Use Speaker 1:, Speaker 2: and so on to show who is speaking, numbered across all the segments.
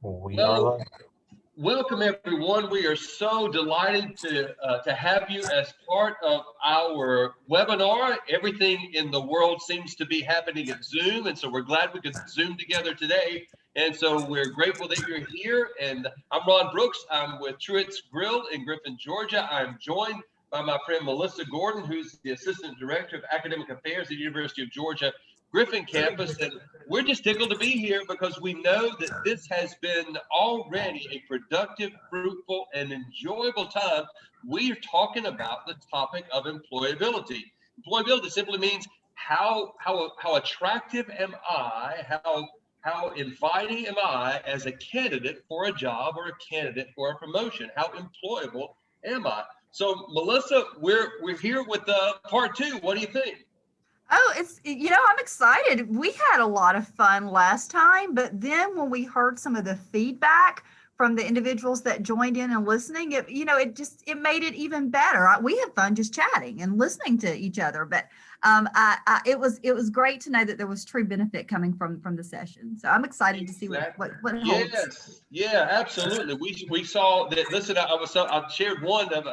Speaker 1: We are
Speaker 2: Well,
Speaker 1: live.
Speaker 2: welcome everyone. We are so delighted to have you as part of our webinar. Everything in the world seems to be happening at Zoom, and so we're glad we could Zoom together today. And so we're grateful that you're here. And I'm Ron Brooks. I'm with Truett's Grill in Griffin, Georgia. I'm joined by my friend Melissa Gordon, who's the Assistant Director of Academic Affairs at the University of Georgia Griffin campus. And we're just tickled to be here because we know that this has been already a productive, fruitful, and enjoyable time. We're talking about the topic of employability. Employability simply means how attractive am I? How inviting am I as a candidate for a job or a candidate for a promotion? How employable am I? So, Melissa, we're here with part two. What do you think?
Speaker 3: Oh, I'm excited. We had a lot of fun last time, but then when we heard some of the feedback from the individuals that joined in and listening, it made it even better. We had fun just chatting and listening to each other, but it was great to know that there was true benefit coming from the session. So I'm excited to see what it holds.
Speaker 2: Yes, yeah, absolutely. We saw that. Listen, I shared one of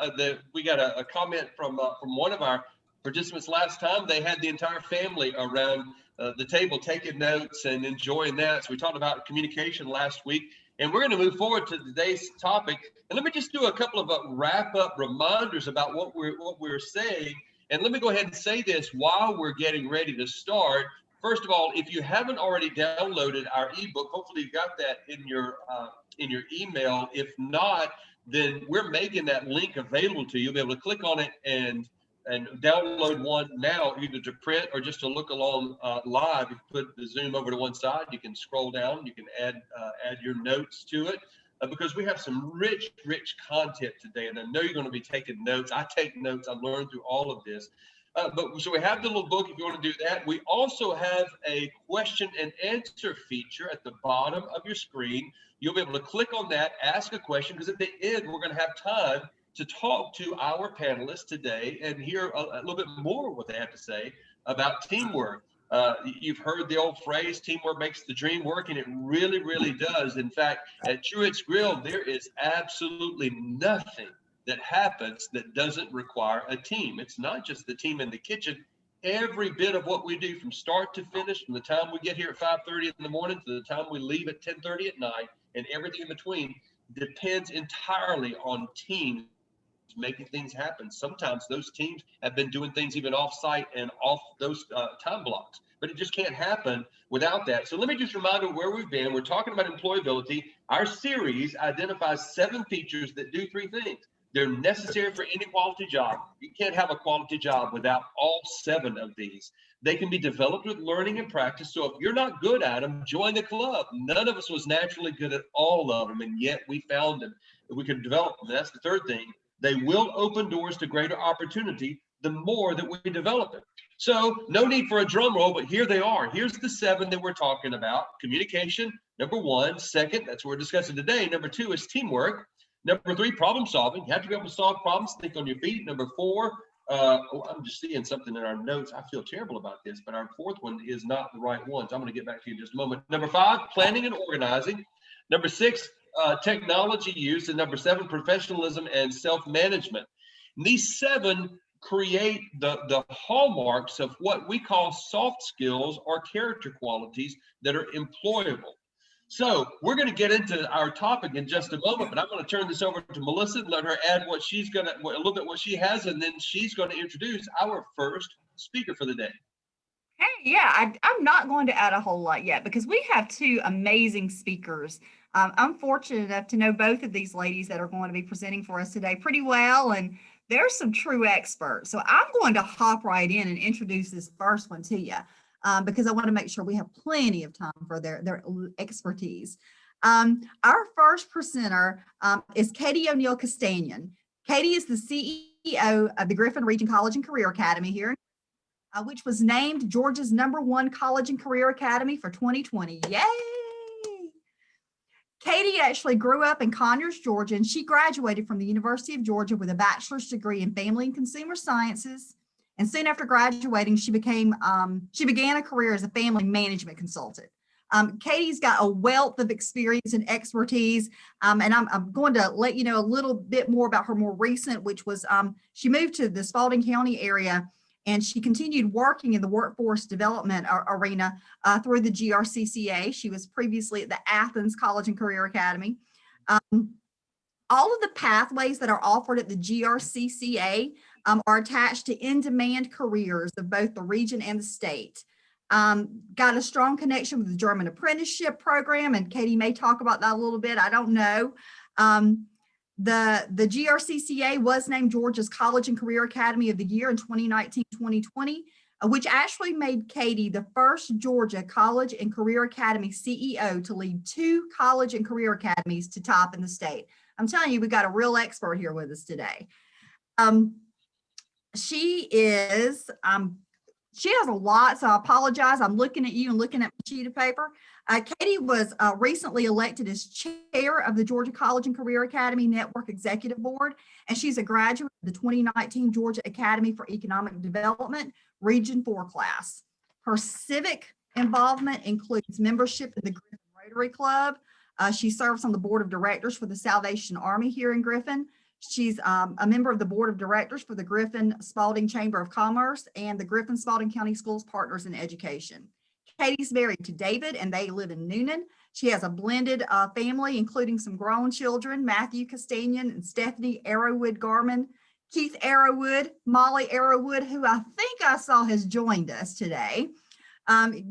Speaker 2: we got a comment from one of our participants last time. They had the entire family around the table taking notes and enjoying that. So we talked about communication last week, and we're going to move forward to today's topic. And let me just do a couple of wrap up reminders about what we're saying. And let me go ahead and say this while we're getting ready to start. First of all, if you haven't already downloaded our ebook, hopefully you got that in your email. If not, then we're making that link available to you. You'll be able to click on it and download one now, either to print or just to look along live. You put the Zoom over to one side, you can scroll down, you can add your notes to it, because we have some rich content today, and I know you're going to be taking notes. I take notes. I learned through all of this. So we have the little book if you want to do that. We also have a question and answer feature at the bottom of your screen. You'll be able to click on that, ask a question, because at the end, we're going to have time to talk to our panelists today and hear a little bit more what they have to say about teamwork. You've heard the old phrase, teamwork makes the dream work, and it really does. In fact, at Truett's Grill, there is absolutely nothing that happens that doesn't require a team. It's not just the team in the kitchen. Every bit of what we do from start to finish, from the time we get here at 5:30 in the morning to the time we leave at 10:30 at night, and everything in between, depends entirely on teams making things happen. Sometimes those teams have been doing things even off-site and off those time blocks, but it just can't happen without that. So let me just remind you where we've been. We're talking about employability. Our series identifies 7 features that do 3 things. They're necessary for any quality job. You can't have a quality job without all 7 of these. They can be developed with learning and practice. So if you're not good at them, join the club. None of us was naturally good at all of them, and yet we found them. We could develop them. That's the third thing. They will open doors to greater opportunity the more that we develop it. So no need for a drum roll, but here they are. Here's the 7 that we're talking about. Communication, number 1. Second, that's what we're discussing today. Number 2 is teamwork. Number 3, problem solving. You have to be able to solve problems, think on your feet. Number 4, I'm just seeing something in our notes. I feel terrible about this, but our 4th one is not the right one. So I'm going to get back to you in just a moment. Number 5, planning and organizing. Number 6, technology use. And number 7, professionalism and self-management. And these 7 create the hallmarks of what we call soft skills or character qualities that are employable. So we're going to get into our topic in just a moment, but I'm going to turn this over to Melissa and let her add what she's going to, a little bit what she has, and then she's going to introduce our first speaker for the day.
Speaker 3: Hey, yeah, I'm not going to add a whole lot yet because we have 2 amazing speakers. I'm fortunate enough to know both of these ladies that are going to be presenting for us today pretty well, and they're some true experts. So I'm going to hop right in and introduce this first one to you. Because I want to make sure we have plenty of time for their expertise. Our first presenter is Katie O'Neill Castanian. Katie is the CEO of the Griffin Region College and Career Academy here, which was named Georgia's #1 college and career academy for 2020. Yay! Katie actually grew up in Conyers, Georgia, and she graduated from the University of Georgia with a bachelor's degree in family and consumer sciences. And soon after graduating, she began a career as a family management consultant. Katie's got a wealth of experience and expertise, and I'm going to let you know a little bit more about her more recent, which was she moved to the Spalding County area, and she continued working in the workforce development arena through the GRCCA. She was previously at the Athens College and Career Academy. All of the pathways that are offered at the GRCCA are attached to in-demand careers of both the region and the state. Got a strong connection with the German apprenticeship program, and Katie may talk about that a little bit. I don't know. The GRCCA was named Georgia's College and Career Academy of the Year in 2019-2020, which actually made Katie the first Georgia College and Career Academy CEO to lead 2 college and career academies to top in the state. I'm telling you, we got a real expert here with us today. She has a lot, so I apologize. I'm looking at you and looking at my sheet of paper. Katie was recently elected as chair of the Georgia College and Career Academy Network Executive Board, and she's a graduate of the 2019 Georgia Academy for Economic Development Region 4 class. Her civic involvement includes membership in the Griffin Rotary Club. She serves on the board of directors for the Salvation Army here in Griffin. She's a member of the board of directors for the Griffin Spalding Chamber of Commerce and the Griffin Spalding County Schools Partners in Education. Katie's married to David, and they live in Noonan. She has a blended family, including some grown children, Matthew Castanian and Stephanie Arrowwood Garman, Keith Arrowwood, Molly Arrowwood, who I think I saw has joined us today.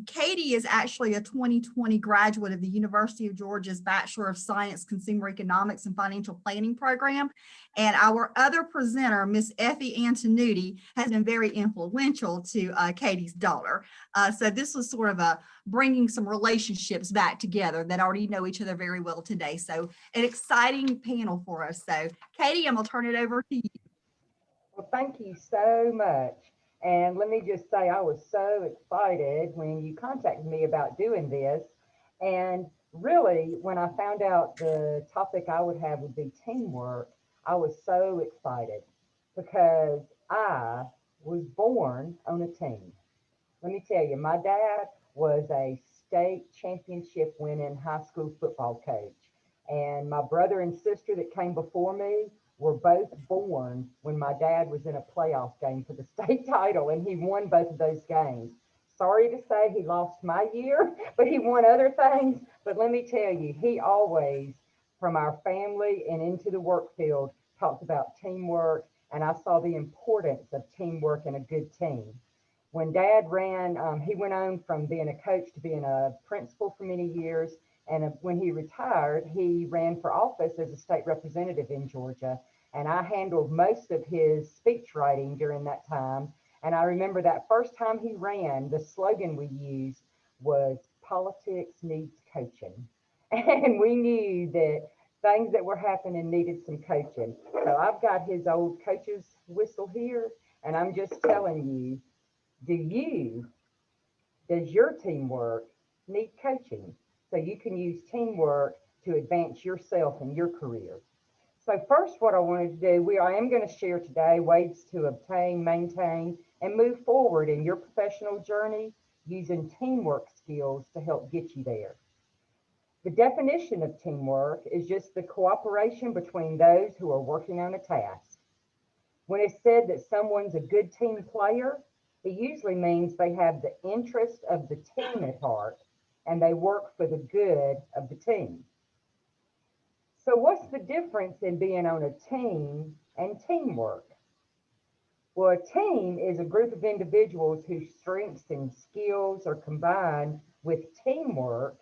Speaker 3: Katie is actually a 2020 graduate of the University of Georgia's Bachelor of Science, Consumer Economics and Financial Planning program. And our other presenter, Miss Effie Antonucci, has been very influential to Katie's daughter. So this was sort of bringing some relationships back together that already know each other very well today. So an exciting panel for us. So Katie, I'm gonna turn it over to you.
Speaker 1: Well, thank you so much. And let me just say, I was so excited when you contacted me about doing this. And really, when I found out the topic I would have would be teamwork, I was so excited because I was born on a team. Let me tell you, my dad was a state championship winning high school football coach. And my brother and sister that came before me were both born when my dad was in a playoff game for the state title, and he won both of those games. Sorry to say he lost my year, but he won other things. But let me tell you, he always, from our family and into the work field, talked about teamwork, and I saw the importance of teamwork and a good team. When Dad ran, he went on from being a coach to being a principal for many years. And when he retired, he ran for office as a state representative in Georgia. And I handled most of his speech writing during that time. And I remember that first time he ran, the slogan we used was "Politics needs coaching." And we knew that things that were happening needed some coaching. So I've got his old coach's whistle here. And I'm just telling you, does your teamwork need coaching? So you can use teamwork to advance yourself and your career. So first, what I wanted to do, I am going to share today ways to obtain, maintain, and move forward in your professional journey using teamwork skills to help get you there. The definition of teamwork is just the cooperation between those who are working on a task. When it's said that someone's a good team player, it usually means they have the interest of the team at heart and they work for the good of the team. So what's the difference in being on a team and teamwork? Well, a team is a group of individuals whose strengths and skills are combined with teamwork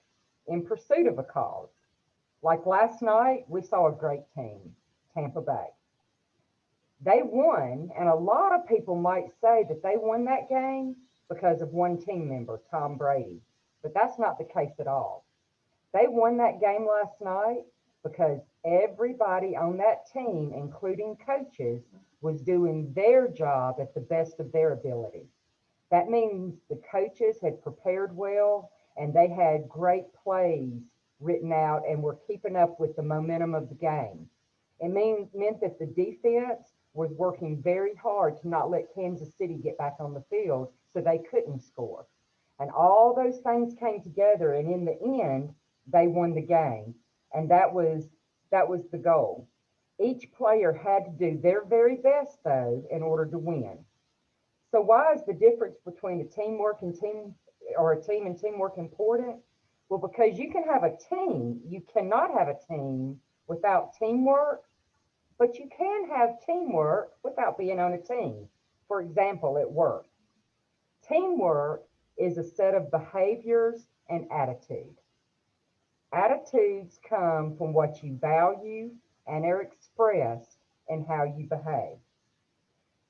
Speaker 1: in pursuit of a cause. Like last night, we saw a great team, Tampa Bay. They won, and a lot of people might say that they won that game because of one team member, Tom Brady, but that's not the case at all. They won that game last night because everybody on that team, including coaches, was doing their job at the best of their ability. That means the coaches had prepared well and they had great plays written out and were keeping up with the momentum of the game. It meant that the defense was working very hard to not let Kansas City get back on the field so they couldn't score. And all those things came together, and in the end, they won the game. And that was the goal. Each player had to do their very best, though, in order to win. So why is the difference between a team and teamwork important? Well, because you can have a team, you cannot have a team without teamwork, but you can have teamwork without being on a team. For example, at work, teamwork is a set of behaviors and attitude. Attitudes come from what you value and are expressed in how you behave.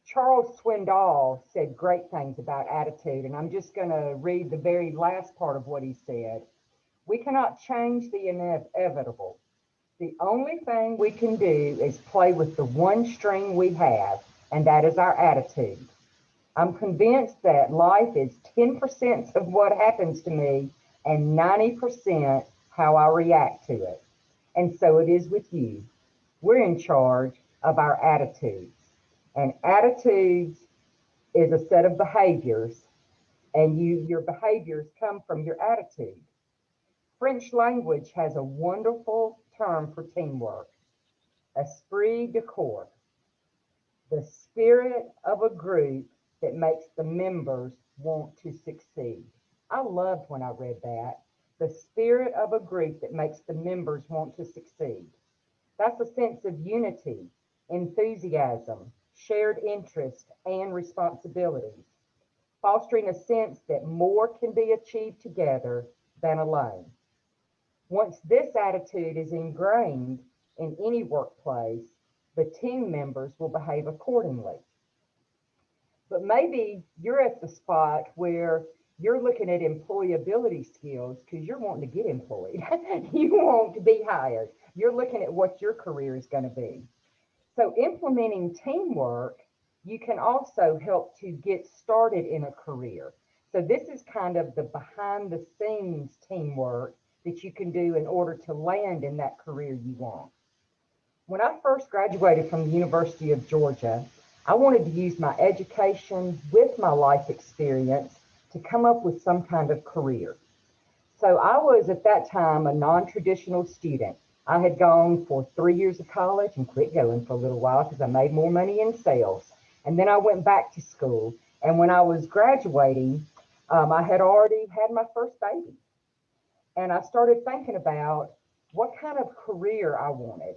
Speaker 1: Charles Swindoll said great things about attitude, and I'm just going to read the very last part of what he said. We cannot change the inevitable. The only thing we can do is play with the one string we have, and that is our attitude. I'm convinced that life is 10% of what happens to me and 90% how I react to it. And so it is with you. We're in charge of our attitudes. And attitudes is a set of behaviors, and your behaviors come from your attitude. French language has a wonderful term for teamwork, esprit de corps, the spirit of a group that makes the members want to succeed. I loved when I read that. The spirit of a group that makes the members want to succeed. That's a sense of unity, enthusiasm, shared interest, and responsibilities, fostering a sense that more can be achieved together than alone. Once this attitude is ingrained in any workplace, the team members will behave accordingly. But maybe you're at the spot where you're looking at employability skills because you're wanting to get employed. You want to be hired. You're looking at what your career is going to be. So implementing teamwork, you can also help to get started in a career. So this is kind of the behind the scenes teamwork that you can do in order to land in that career you want. When I first graduated from the University of Georgia, I wanted to use my education with my life experience to come up with some kind of career. So I was at that time a non-traditional student. I had gone for 3 years of college and quit going for a little while because I made more money in sales. And then I went back to school. And when I was graduating, I had already had my first baby. And I started thinking about what kind of career I wanted.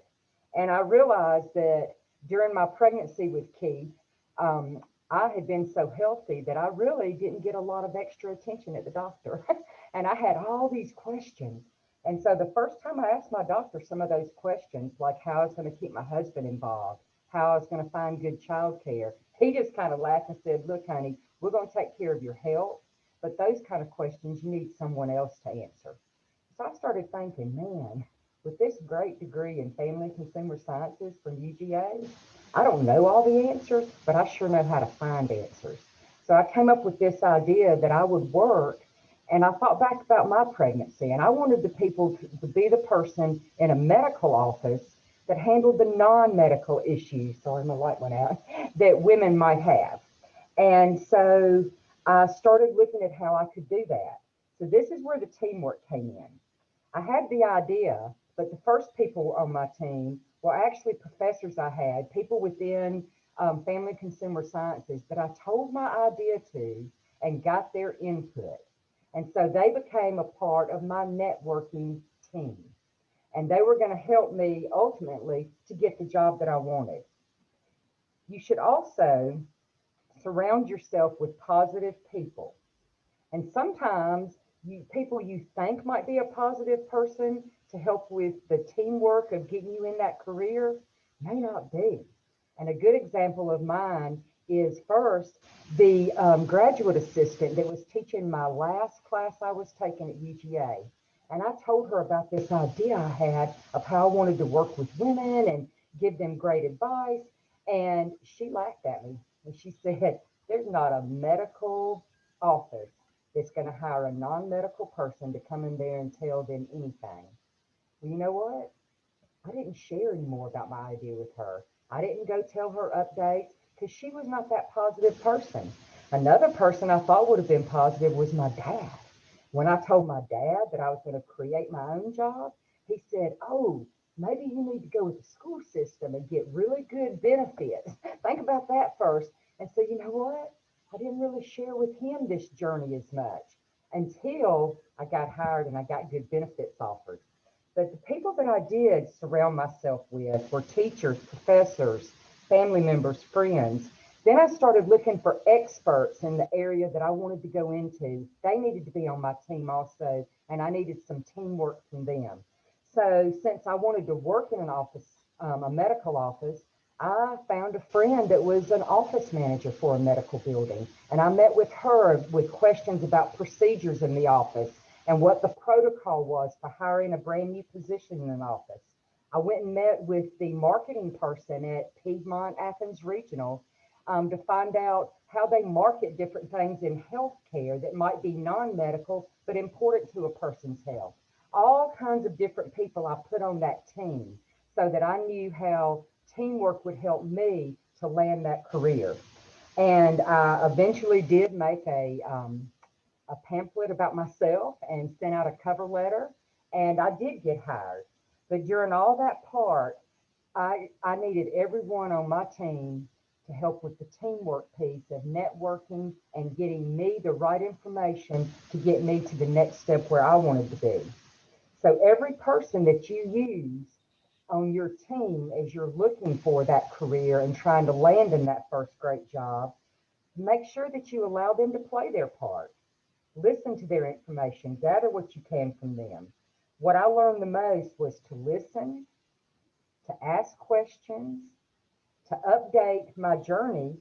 Speaker 1: And I realized that during my pregnancy with Keith, I had been so healthy that I really didn't get a lot of extra attention at the doctor. And I had all these questions. And so the first time I asked my doctor some of those questions, like how I was going to keep my husband involved, how I was going to find good childcare, he just kind of laughed and said, look, honey, we're going to take care of your health, but those kind of questions you need someone else to answer. So I started thinking, man, with this great degree in family and consumer sciences from UGA, I don't know all the answers, but I sure know how to find answers. So I came up with this idea that I would work, and I thought back about my pregnancy, and I wanted the people to be the person in a medical office that handled the non-medical issues, sorry, my light went out, that women might have. And so I started looking at how I could do that. So this is where the teamwork came in. I had the idea, but the first people on my team were actually professors I had, people within family consumer sciences that I told my idea to and got their input. And so they became a part of my networking team. And they were going to help me ultimately to get the job that I wanted. You should also surround yourself with positive people. And sometimes people you think might be a positive person to help with the teamwork of getting you in that career may not be. And a good example of mine is first the graduate assistant that was teaching my last class I was taking at UGA. And I told her about this idea I had of how I wanted to work with women and give them great advice. And she laughed at me and she said, there's not a medical office that's going to hire a non-medical person to come in there and tell them anything. Well, you know what? I didn't share any more about my idea with her. I didn't go tell her updates because she was not that positive person. Another person I thought would have been positive was my dad. When I told my dad that I was going to create my own job, he said, "Oh, maybe you need to go with the school system and get really good benefits." Think about that first. And so, you know what? I didn't really share with him this journey as much until I got hired and I got good benefits offered. But the people that I did surround myself with were teachers, professors, family members, friends. Then I started looking for experts in the area that I wanted to go into. They needed to be on my team also, and I needed some teamwork from them. So since I wanted to work in an office, a medical office, I found a friend that was an office manager for a medical building. And I met with her with questions about procedures in the office and what the protocol was for hiring a brand new position in an office. I went and met with the marketing person at Piedmont Athens Regional to find out how they market different things in healthcare that might be non-medical but important to a person's health. All kinds of different people I put on that team so that I knew how teamwork would help me to land that career. And I eventually did make a pamphlet about myself and sent out a cover letter, and I did get hired. But during all that part, I needed everyone on my team to help with the teamwork piece of networking and getting me the right information to get me to the next step where I wanted to be. So every person that you use on your team as you're looking for that career and trying to land in that first great job, make sure that you allow them to play their part. Listen to their information, gather what you can from them. What I learned the most was to listen, to ask questions, to update my journey,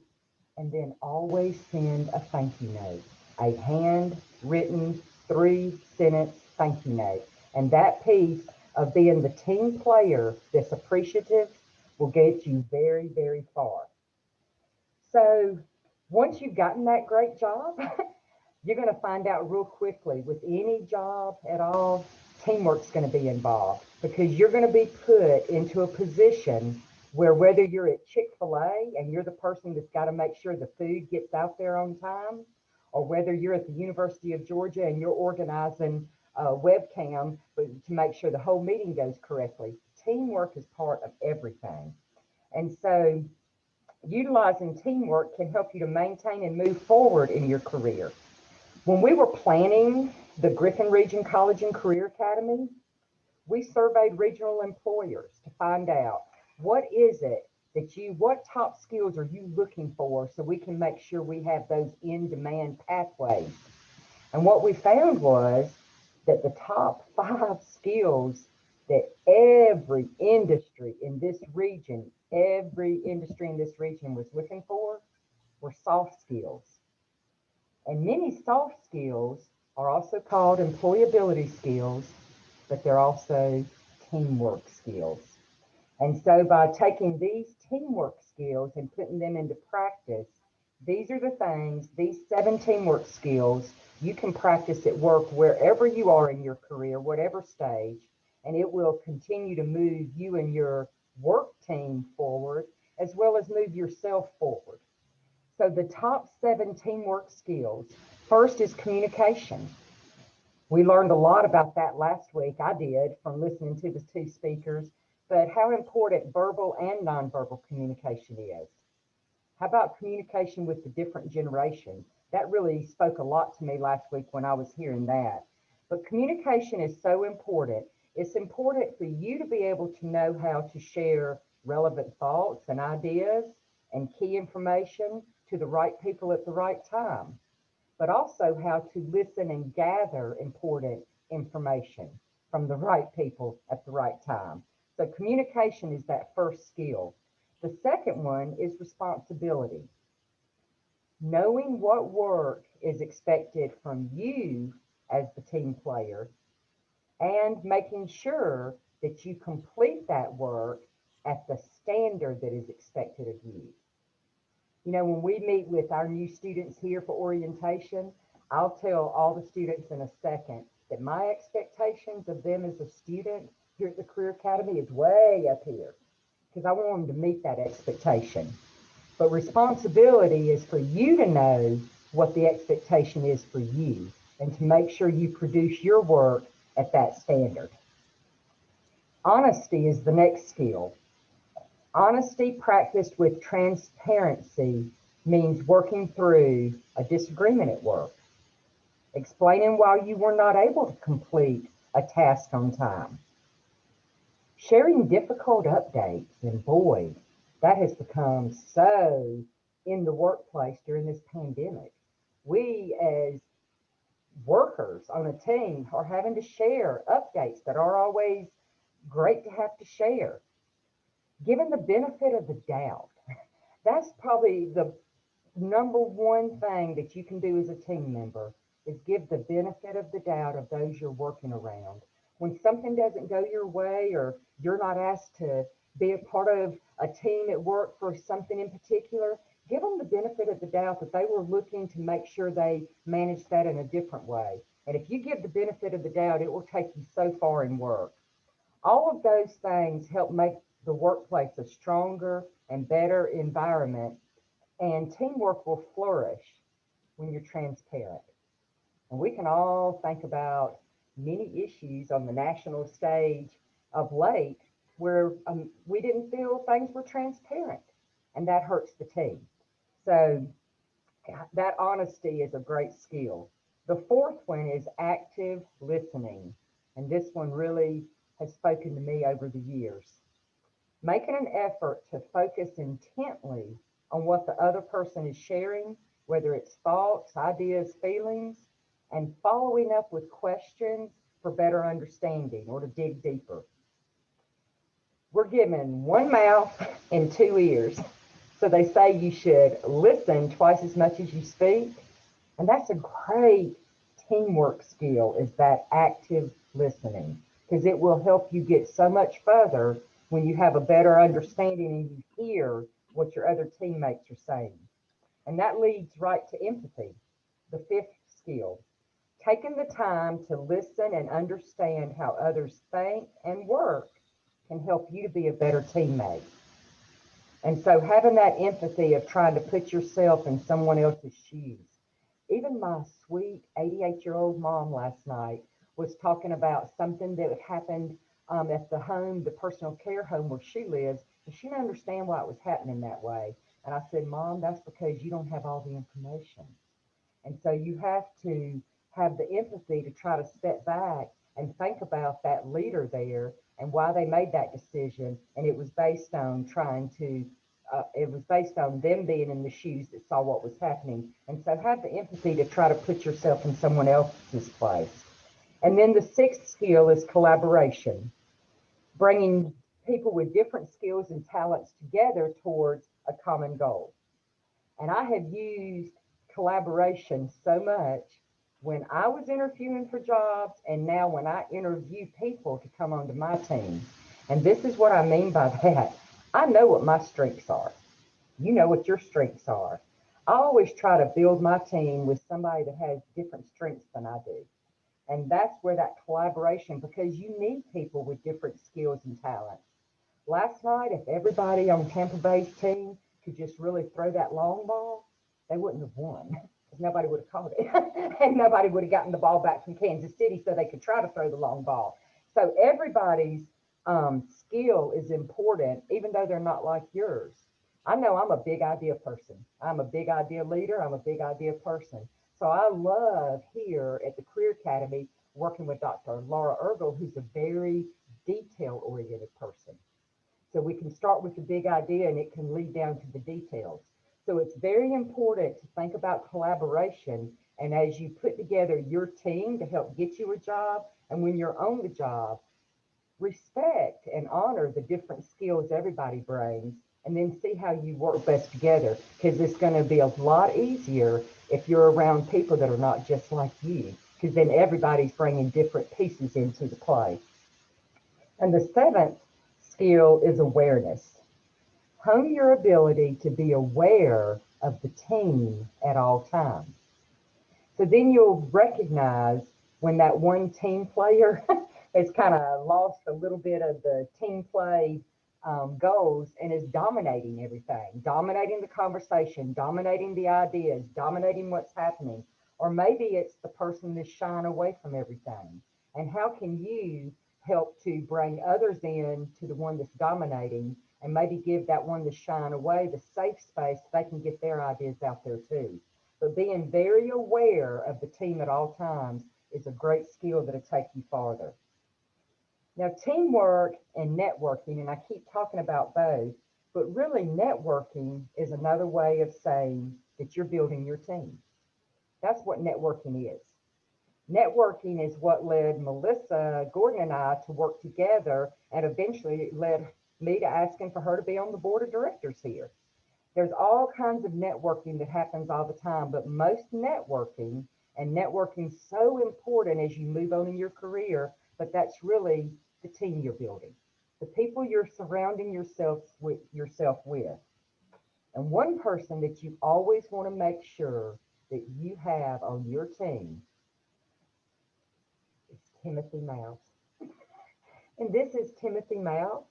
Speaker 1: and then always send a thank you note, a handwritten 3 sentence thank you note. And that piece of being the team player that's appreciative will get you very, very far. So once you've gotten that great job, you're going to find out real quickly with any job at all, teamwork's going to be involved because you're going to be put into a position where whether you're at Chick-fil-A and you're the person that's got to make sure the food gets out there on time, or whether you're at the University of Georgia and you're organizing a webcam to make sure the whole meeting goes correctly, teamwork is part of everything. And so utilizing teamwork can help you to maintain and move forward in your career. When we were planning the Griffin Region College and Career Academy, we surveyed regional employers to find out what is it what top skills are you looking for so we can make sure we have those in-demand pathways. And what we found was that the top 5 skills that every industry in this region was looking for were soft skills. And many soft skills are also called employability skills, but they're also teamwork skills. And so by taking these teamwork skills and putting them into practice, these are the things, these 7 teamwork skills you can practice at work wherever you are in your career, whatever stage, and it will continue to move you and your work team forward, as well as move yourself forward. So the top 7 teamwork skills, first is communication. We learned a lot about that last week. I did from listening to the 2 speakers, but how important verbal and nonverbal communication is. How about communication with the different generations? That really spoke a lot to me last week when I was hearing that. But communication is so important. It's important for you to be able to know how to share relevant thoughts and ideas and key information to the right people at the right time, but also how to listen and gather important information from the right people at the right time. So communication is that first skill. The second one is responsibility. Knowing what work is expected from you as the team player and making sure that you complete that work at the standard that is expected of you. You know, when we meet with our new students here for orientation, I'll tell all the students in a second that my expectations of them as a student here at the Career Academy is way up here because I want them to meet that expectation. But responsibility is for you to know what the expectation is for you and to make sure you produce your work at that standard. Honesty is the next skill. Honesty practiced with transparency means working through a disagreement at work, explaining why you were not able to complete a task on time, sharing difficult updates, and boy, that has become so in the workplace during this pandemic. We as workers on a team are having to share updates that are always great to have to share. Given the benefit of the doubt, that's probably the number one thing that you can do as a team member is give the benefit of the doubt of those you're working around. When something doesn't go your way or you're not asked to be a part of a team at work for something in particular, give them the benefit of the doubt that they were looking to make sure they managed that in a different way. And if you give the benefit of the doubt, it will take you so far in work. All of those things help make the workplace a stronger and better environment, and teamwork will flourish when you're transparent. And we can all think about many issues on the national stage of late where we didn't feel things were transparent, and that hurts the team. So that honesty is a great skill. The fourth one is active listening, and this one really has spoken to me over the years. Making an effort to focus intently on what the other person is sharing, whether it's thoughts, ideas, feelings, and following up with questions for better understanding or to dig deeper. We're given one mouth and two ears. So they say you should listen twice as much as you speak. And that's a great teamwork skill, is that active listening, because it will help you get so much further when you have a better understanding and you hear what your other teammates are saying. And that leads right to empathy, the fifth skill. Taking the time to listen and understand how others think and work can help you to be a better teammate. And so having that empathy of trying to put yourself in someone else's shoes. Even my sweet 88-year-old mom last night was talking about something that happened at the home, the personal care home where she lives, and she didn't understand why it was happening that way. And I said, Mom, that's because you don't have all the information. And so you have to have the empathy to try to step back and think about that leader there and why they made that decision. And it was based on it was based on them being in the shoes that saw what was happening. And so have the empathy to try to put yourself in someone else's place. And then the sixth skill is collaboration, bringing people with different skills and talents together towards a common goal. And I have used collaboration so much when I was interviewing for jobs and now when I interview people to come onto my team. And this is what I mean by that. I know what my strengths are. You know what your strengths are. I always try to build my team with somebody that has different strengths than I do. And that's where that collaboration, because you need people with different skills and talents. Last night, if everybody on Tampa Bay's team could just really throw that long ball, they wouldn't have won because nobody would have caught it. And nobody would have gotten the ball back from Kansas City so they could try to throw the long ball. So everybody's skill is important, even though they're not like yours. I know I'm a big idea person. I'm a big idea leader. I'm a big idea person. So I love here at the Career Academy working with Dr. Laura Ergel, who's a very detail-oriented person. So we can start with the big idea and it can lead down to the details. So it's very important to think about collaboration. And as you put together your team to help get you a job, and when you're on the job, respect and honor the different skills everybody brings, and then see how you work best together, because it's going to be a lot easier if you're around people that are not just like you, because then everybody's bringing different pieces into the play. And the seventh skill is awareness. Hone your ability to be aware of the team at all times. So then you'll recognize when that one team player has kind of lost a little bit of the team play goals and is dominating everything, dominating the conversation, dominating the ideas, dominating what's happening. Or maybe it's the person that's shying away from everything. And how can you help to bring others in to the one that's dominating and maybe give that one that's shying away the safe space so they can get their ideas out there too? But being very aware of the team at all times is a great skill that'll take you farther. Now, teamwork and networking, and I keep talking about both, but really networking is another way of saying that you're building your team. That's what networking is. Networking is what led Melissa Gordon and I to work together, and eventually it led me to asking for her to be on the board of directors here. There's all kinds of networking that happens all the time, but most networking, and networking so important as you move on in your career, but that's really the team you're building, the people you're surrounding yourself with. And one person that you always want to make sure that you have on your team is Timothy Mouse. And this is Timothy Mouse.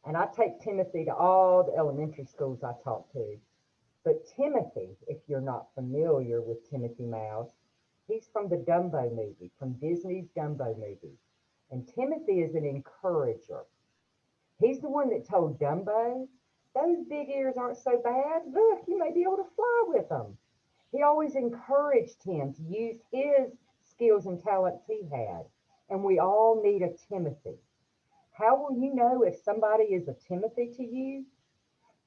Speaker 1: And I take Timothy to all the elementary schools I talk to. But Timothy, if you're not familiar with Timothy Mouse, he's from the Dumbo movie, from Disney's Dumbo movie. And Timothy is an encourager. He's the one that told Dumbo, those big ears aren't so bad. Look, you may be able to fly with them. He always encouraged him to use his skills and talents he had. And we all need a Timothy. How will you know if somebody is a Timothy to you?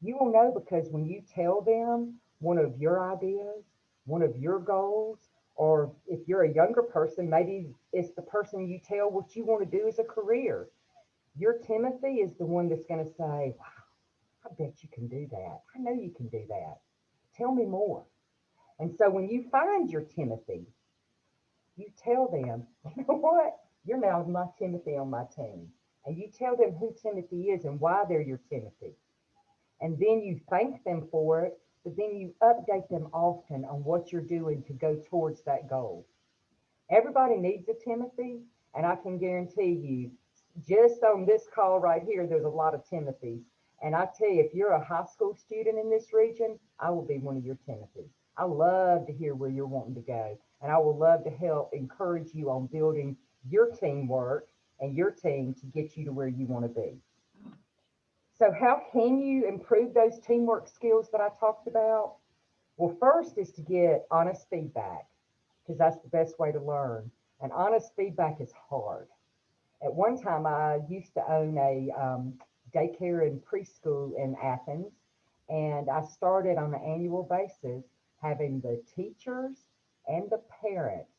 Speaker 1: You will know because when you tell them one of your ideas, one of your goals, or if you're a younger person, maybe it's the person you tell what you want to do as a career. Your Timothy is the one that's going to say, wow, I bet you can do that. I know you can do that. Tell me more. And so when you find your Timothy, you tell them, you know what? You're now my Timothy on my team. And you tell them who Timothy is and why they're your Timothy. And then you thank them for it, but then you update them often on what you're doing to go towards that goal. Everybody needs a Timothy, and I can guarantee you, just on this call right here, there's a lot of Timothys. And I tell you, if you're a high school student in this region, I will be one of your Timothys. I love to hear where you're wanting to go, and I will love to help encourage you on building your teamwork and your team to get you to where you want to be. So how can you improve those teamwork skills that I talked about? Well, first is to get honest feedback because that's the best way to learn. And honest feedback is hard. At one time, I used to own a daycare and preschool in Athens, and I started on an annual basis having the teachers and the parents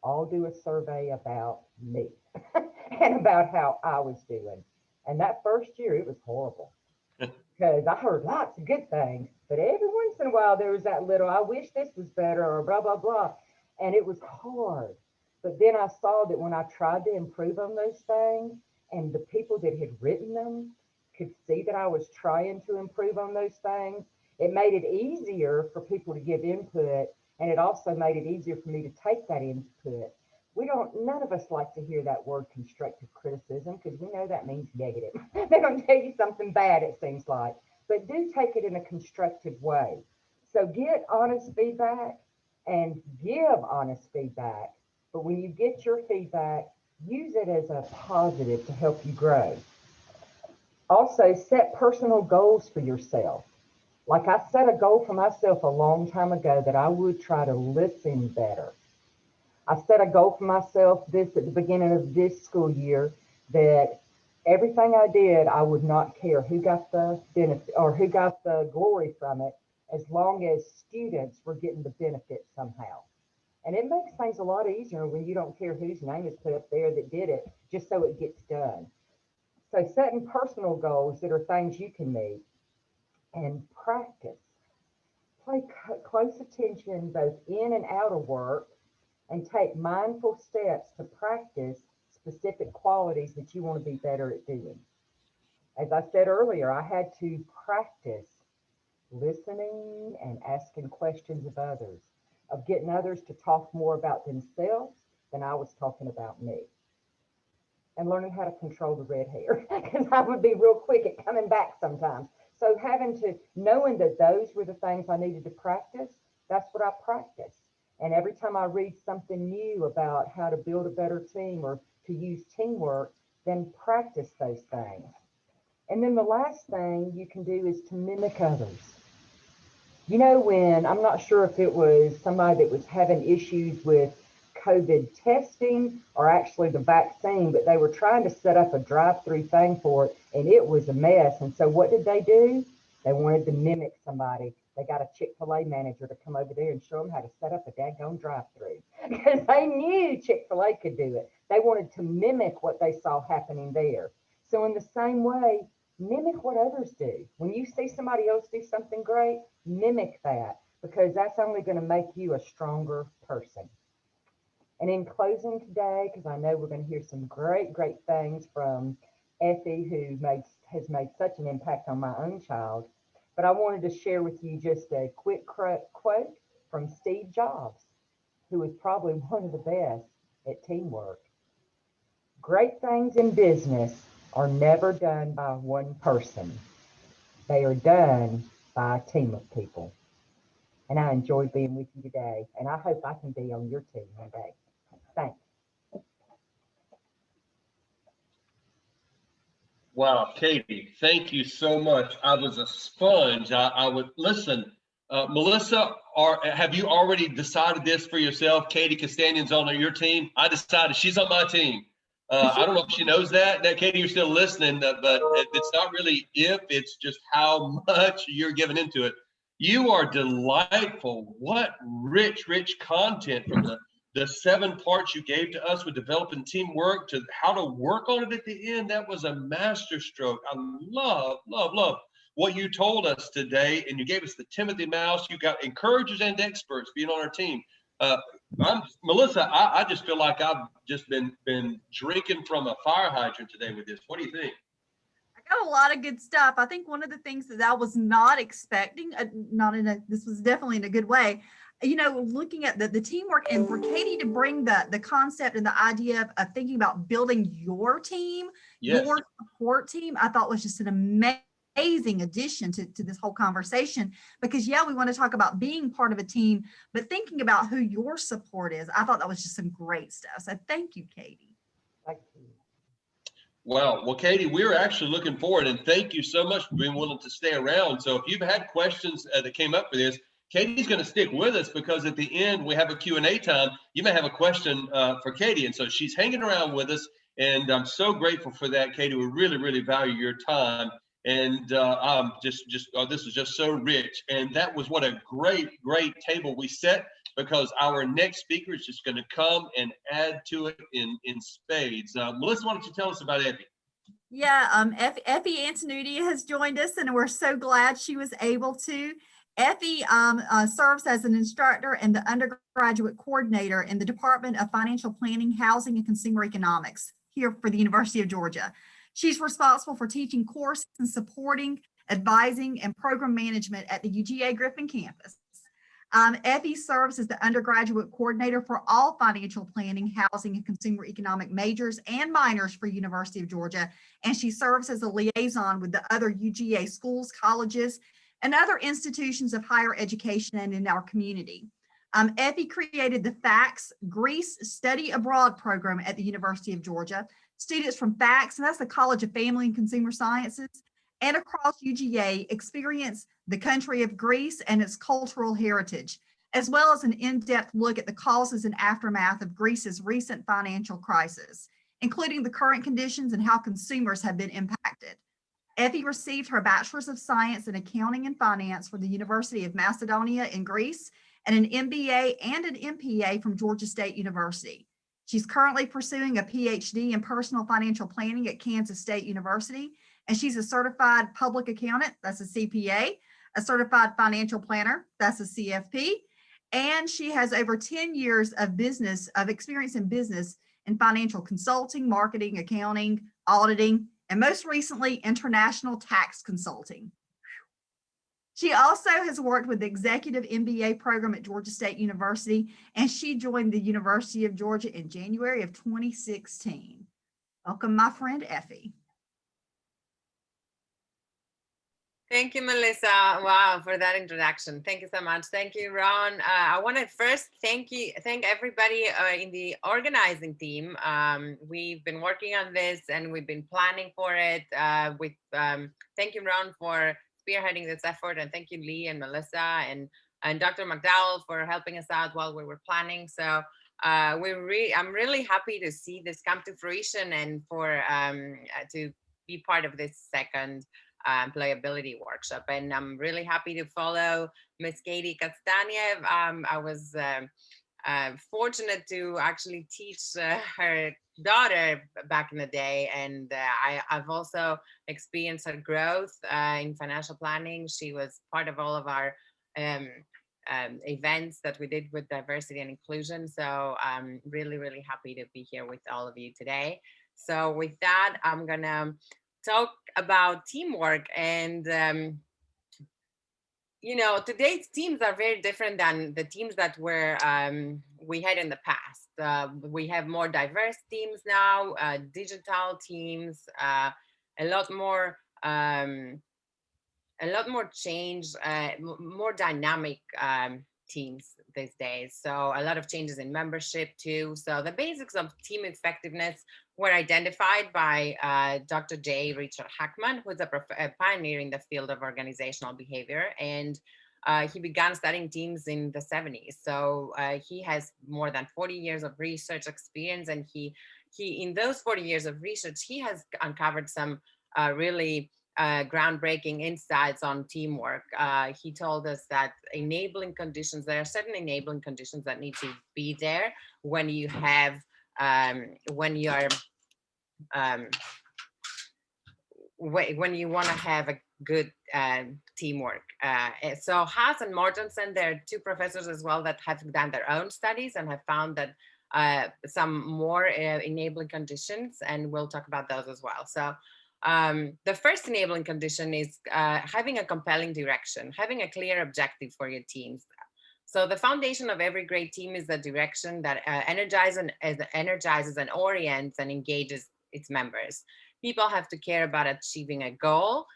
Speaker 1: all do a survey about me and about how I was doing. And that first year, it was horrible because I heard lots of good things, but every once in a while there was that little, I wish this was better or blah, blah, blah. And it was hard. But then I saw that when I tried to improve on those things and the people that had written them could see that I was trying to improve on those things, it made it easier for people to give input. And it also made it easier for me to take that input. None of us like to hear that word constructive criticism because we know that means negative. They're going to tell you something bad, it seems like. But do take it in a constructive way. So get honest feedback and give honest feedback. But when you get your feedback, use it as a positive to help you grow. Also, set personal goals for yourself. Like I set a goal for myself a long time ago that I would try to listen better. I set a goal for myself this at the beginning of this school year that everything I did, I would not care who got the benefit or who got the glory from it, as long as students were getting the benefit somehow. And it makes things a lot easier when you don't care whose name is put up there that did it, just so it gets done. So setting personal goals that are things you can meet and practice. Pay close attention both in and out of work and take mindful steps to practice specific qualities that you want to be better at doing. As I said earlier, I had to practice listening and asking questions of others, of getting others to talk more about themselves than I was talking about me. and learning how to control the red hair, because I would be real quick at coming back sometimes. So knowing that those were the things I needed to practice, that's what I practiced. And every time I read something new about how to build a better team or to use teamwork, then practice those things. And then the last thing you can do is to mimic others. When I'm not sure if it was somebody that was having issues with COVID testing or actually the vaccine, but they were trying to set up a drive-through thing for it, and it was a mess. And so what did they do? They wanted to mimic somebody. They got a Chick-fil-A manager to come over there and show them how to set up a daggone drive-through, because they knew Chick-fil-A could do it. They wanted to mimic what they saw happening there. So in the same way, mimic what others do. When you see somebody else do something great, mimic that, because that's only going to make you a stronger person. And in closing today, because I know we're going to hear some great, great things from Effie, who has made such an impact on my own child, but I wanted to share with you just a quick quote from Steve Jobs, who was probably one of the best at teamwork. Great things in business are never done by one person. They are done by a team of people. And I enjoyed being with you today, and I hope I can be on your team one day. Thanks.
Speaker 2: Wow, Katie, thank you so much. I was a sponge. I would listen. Melissa, have you already decided this for yourself? Katie Castanion's on your team. I decided she's on my team. I don't know if she knows that. Now, Katie, you're still listening, but it's not really if, it's just how much you're giving into it. You are delightful. What rich, rich content from the 7 parts you gave to us with developing teamwork to how to work on it at the end. That was a masterstroke. I love what you told us today. And you gave us the Timothy Mouse. You got encouragers and experts being on our team. Melissa, I just feel like I've just been drinking from a fire hydrant today with this. What do you think?
Speaker 3: I got a lot of good stuff. I think one of the things that I was not expecting, this was definitely in a good way, looking at the teamwork, and for Katie to bring the concept and the idea of thinking about building your team,
Speaker 2: Yes.
Speaker 3: Your support team, I thought was just an amazing addition to this whole conversation, because we want to talk about being part of a team, but thinking about who your support is. I thought that was just some great stuff. So thank you, Katie.
Speaker 1: Thank you.
Speaker 2: Wow. Well, Katie, we're actually looking forward, and thank you so much for being willing to stay around. So if you've had questions that came up for this, Katie's going to stick with us, because at the end we have a Q&A time. You may have a question for Katie, and so she's hanging around with us, and I'm so grateful for that, Katie. We really, really value your time, and this is just so rich. And that was what a great, great table we set, because our next speaker is just going to come and add to it in spades. Melissa, why don't you tell us about Effie?
Speaker 3: Effie Antonucci has joined us, and we're so glad she was able to. Effie serves as an instructor and the undergraduate coordinator in the Department of Financial Planning, Housing, and Consumer Economics here for the University of Georgia. She's responsible for teaching courses and supporting, advising, and program management at the UGA Griffin campus. Effie serves as the undergraduate coordinator for all financial planning, housing, and consumer economic majors and minors for University of Georgia, and she serves as a liaison with the other UGA schools, colleges, and other institutions of higher education and in our community. Effie created the FACS Greece Study Abroad program at the University of Georgia. Students from FACS, and that's the College of Family and Consumer Sciences, and across UGA experience the country of Greece and its cultural heritage, as well as an in-depth look at the causes and aftermath of Greece's recent financial crisis, including the current conditions and how consumers have been impacted. Effie received her Bachelor's of Science in Accounting and Finance from the University of Macedonia in Greece, and an MBA and an MPA from Georgia State University. She's currently pursuing a PhD in personal financial planning at Kansas State University, and she's a certified public accountant, that's a CPA, a certified financial planner, that's a CFP, and she has over 10 years of experience in business and financial consulting, marketing, accounting, auditing, and most recently, international tax consulting. She also has worked with the Executive MBA program at Georgia State University, and she joined the University of Georgia in January of 2016. Welcome, my friend Effie.
Speaker 4: Thank you, Melissa. Wow, for that introduction. Thank you so much. Thank you, Ron. I want to first thank everybody in the organizing team. We've been working on this and we've been planning for it. Thank you, Ron, for spearheading this effort, and thank you, Lee and Melissa and Dr. McDowell for helping us out while we were planning. So I'm really happy to see this come to fruition and for to be part of this second employability workshop, and I'm really happy to follow Miss Katie Kastaniev. I was fortunate to actually teach her daughter back in the day, and I've also experienced her growth in financial planning. She was part of all of our events that we did with diversity and inclusion. So I'm really, really happy to be here with all of you today. So with that, I'm gonna talk about teamwork, and today's teams are very different than the teams that we had in the past. We have more diverse teams now, digital teams, a lot more change, more dynamic teams these days. So a lot of changes in membership too. So the basics of team effectiveness were identified by Dr. J. Richard Hackman, who's a pioneer in the field of organizational behavior. And he began studying teams in the 70s. So he has more than 40 years of research experience. And he in those 40 years of research, he has uncovered some really groundbreaking insights on teamwork. He told us that there are certain enabling conditions that need to be there when you have when you want to have a good teamwork. So Haas and Mortensen, they're two professors as well that have done their own studies and have found that some more enabling conditions, and we'll talk about those as well. So the first enabling condition is having a compelling direction, having a clear objective for your teams. So the foundation of every great team is the direction that energizes and orients and engages its members. People have to care about achieving a goal,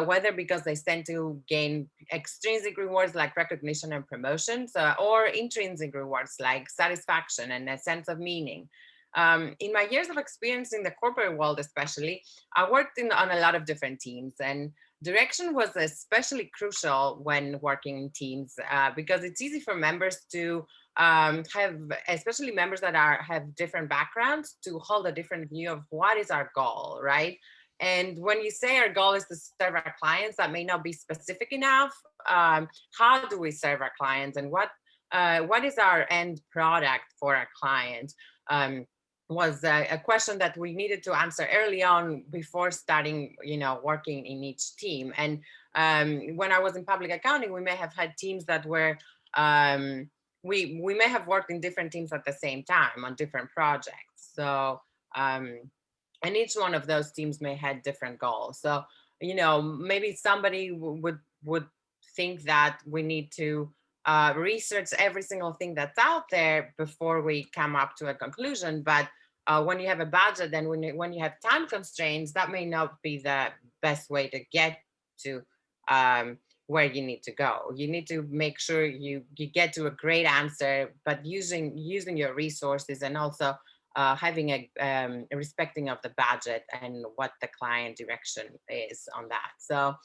Speaker 4: whether because they stand to gain extrinsic rewards like recognition and promotions, or intrinsic rewards like satisfaction and a sense of meaning. In my years of experience in the corporate world, especially, I worked on a lot of different teams, and direction was especially crucial when working in teams because it's easy for members to have, especially members that have different backgrounds, to hold a different view of what is our goal, right? And when you say our goal is to serve our clients, that may not be specific enough. How do we serve our clients, and what is our end product for our client? Was a question that we needed to answer early on before starting, working in each team. And when I was in public accounting, we may have had teams that were, we may have worked in different teams at the same time on different projects. So, and each one of those teams may have different goals. So, maybe somebody would think that we need to research every single thing that's out there before we come up to a conclusion. But when you have a budget and when you have time constraints, that may not be the best way to get to where you need to go. You need to make sure you get to a great answer, but using your resources, and also having a respecting of the budget and what the client direction is on that. So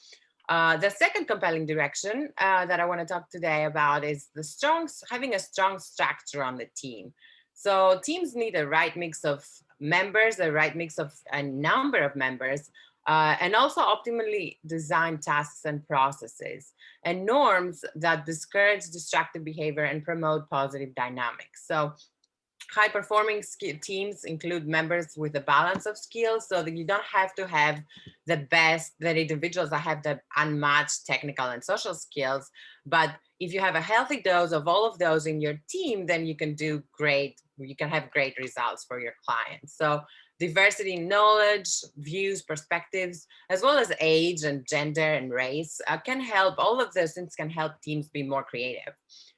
Speaker 4: the second compelling direction that I want to talk today about is having a strong structure on the team. So teams need a right mix of members, a right mix of a number of members, and also optimally designed tasks and processes, and norms that discourage destructive behavior and promote positive dynamics. So high-performing teams include members with a balance of skills, so that you don't have to have the individuals that have the unmatched technical and social skills. But if you have a healthy dose of all of those in your team, then you can have great results for your clients. So diversity in knowledge, views, perspectives, as well as age and gender and race can help. All of those things can help teams be more creative.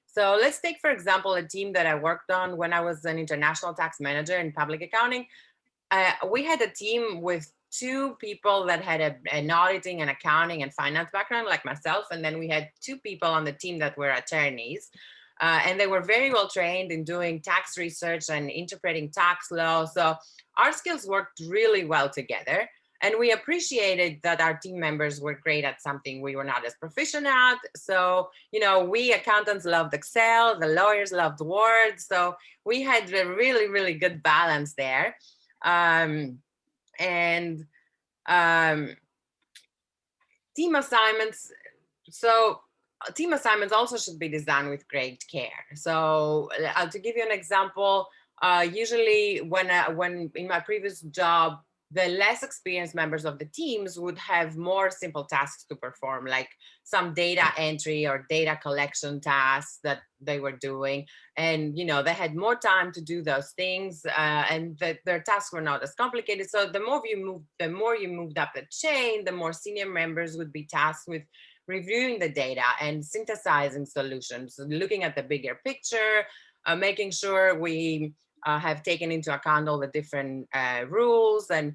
Speaker 4: So let's take, for example, a team that I worked on when I was an international tax manager in public accounting. we had a team with 2 people that had an auditing and accounting and finance background, like myself, and then we had 2 people on the team that were attorneys. And they were very well trained in doing tax research and interpreting tax law. So our skills worked really well together. And we appreciated that our team members were great at something we were not as proficient at. So, you know, we accountants loved Excel, the lawyers loved Word. So we had a really, really good balance there. And team assignments. So team assignments also should be designed with great care. So to give you an example, usually when in my previous job, the less experienced members of the teams would have more simple tasks to perform, like some data entry or data collection tasks that they were doing. And, you know, they had more time to do those things, and their tasks were not as complicated. So the more you moved up the chain, the more senior members would be tasked with reviewing the data and synthesizing solutions, looking at the bigger picture, making sure we have taken into account all the different rules, and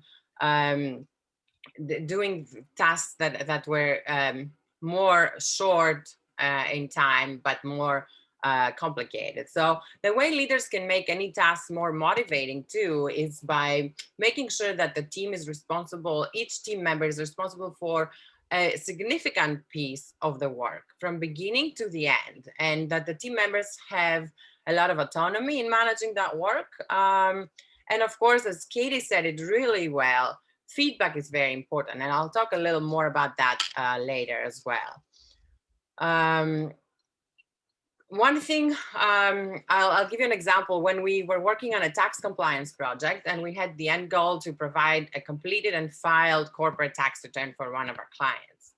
Speaker 4: doing tasks that were more short in time, but more complicated. So the way leaders can make any task more motivating too is by making sure that the team is responsible, each team member is responsible for a significant piece of the work from beginning to the end, and that the team members have a lot of autonomy in managing that work. And of course, as Katie said it really well, feedback is very important. And I'll talk a little more about that later as well. One thing, I'll give you an example. When we were working on a tax compliance project and we had the end goal to provide a completed and filed corporate tax return for one of our clients.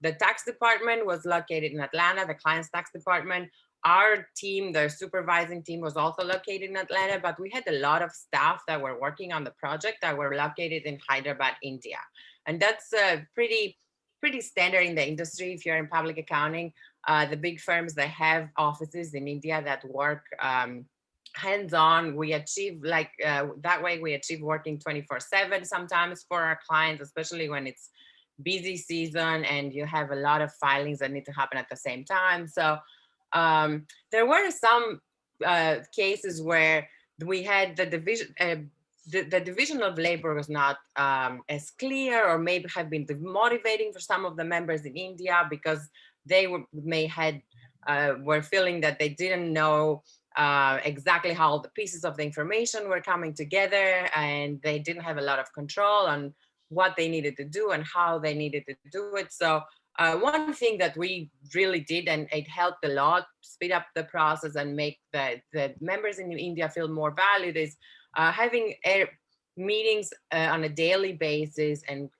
Speaker 4: The tax department was located in Atlanta, the client's tax department. Our team, the supervising team, was also located in Atlanta, but we had a lot of staff that were working on the project that were located in Hyderabad, India. And that's pretty standard in the industry. If you're in public accounting, the big firms, they have offices in India that work hands-on. We achieve that way we achieve working 24/7 sometimes for our clients, especially when it's busy season and you have a lot of filings that need to happen at the same time. So there were some cases where we had the division, the division of labor was not as clear, or maybe have been demotivating for some of the members in India because they were feeling that they didn't know exactly how all the pieces of the information were coming together, and they didn't have a lot of control on what they needed to do and how they needed to do it. So one thing that we really did, and it helped a lot, speed up the process and make the members in India feel more valued, is having meetings on a daily basis and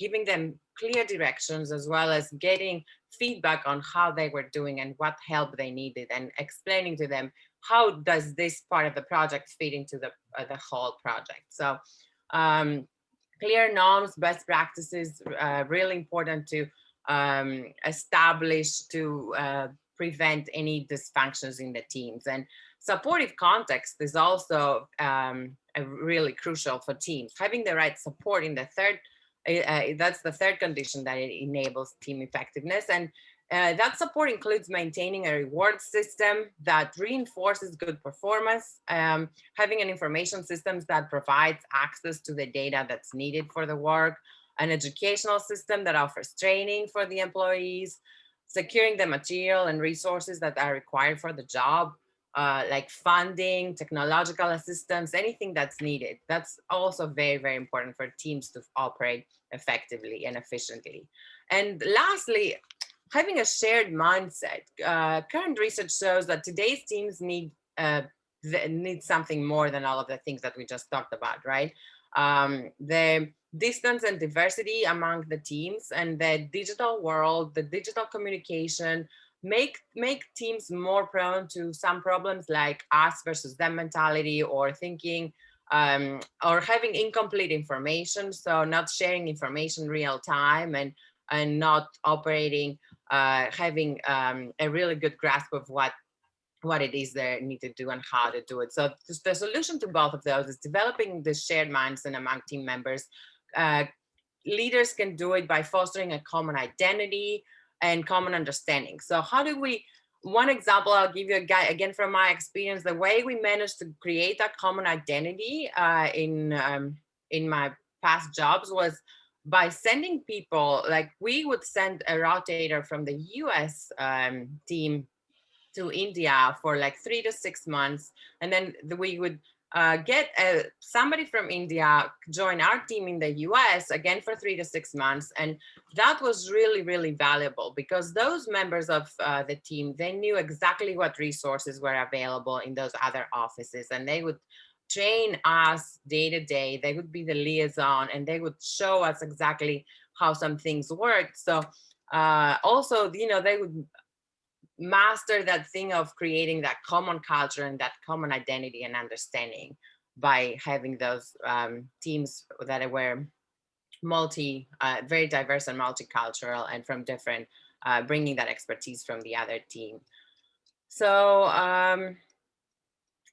Speaker 4: giving them clear directions, as well as getting feedback on how they were doing and what help they needed, and explaining to them how does this part of the project fit into the whole project. So clear norms, best practices, really important to establish to prevent any dysfunctions in the teams. And supportive context is also really crucial for teams. Having the right support in the third, that's the third condition that it enables team effectiveness. And that support includes maintaining a reward system that reinforces good performance, having an information system that provides access to the data that's needed for the work, an educational system that offers training for the employees, securing the material and resources that are required for the job, like funding, technological assistance, anything that's needed. That's also very, very important for teams to operate effectively and efficiently. And lastly, having a shared mindset. Current research shows that today's teams need something more than all of the things that we just talked about, right? The distance and diversity among the teams and the digital world, the digital communication, make teams more prone to some problems like us versus them mentality, or thinking or having incomplete information, so not sharing information real time, and not operating having a really good grasp of what what it is they need to do and how to do it. So the solution to both of those is developing the shared mindset among team members. Leaders can do it by fostering a common identity and common understanding. So how do we, one example I'll give you again from my experience, the way we managed to create that common identity in my past jobs was by sending people, like we would send a rotator from the US team to India for like 3 to 6 months. And then we would get somebody from India join our team in the US again for 3 to 6 months. And that was really, really valuable because those members of the team, they knew exactly what resources were available in those other offices, and they would train us day to day. They would be the liaison and they would show us exactly how some things worked. So also, you know, they would master that thing of creating that common culture and that common identity and understanding by having those teams that were very diverse and multicultural and from different, bringing that expertise from the other team. So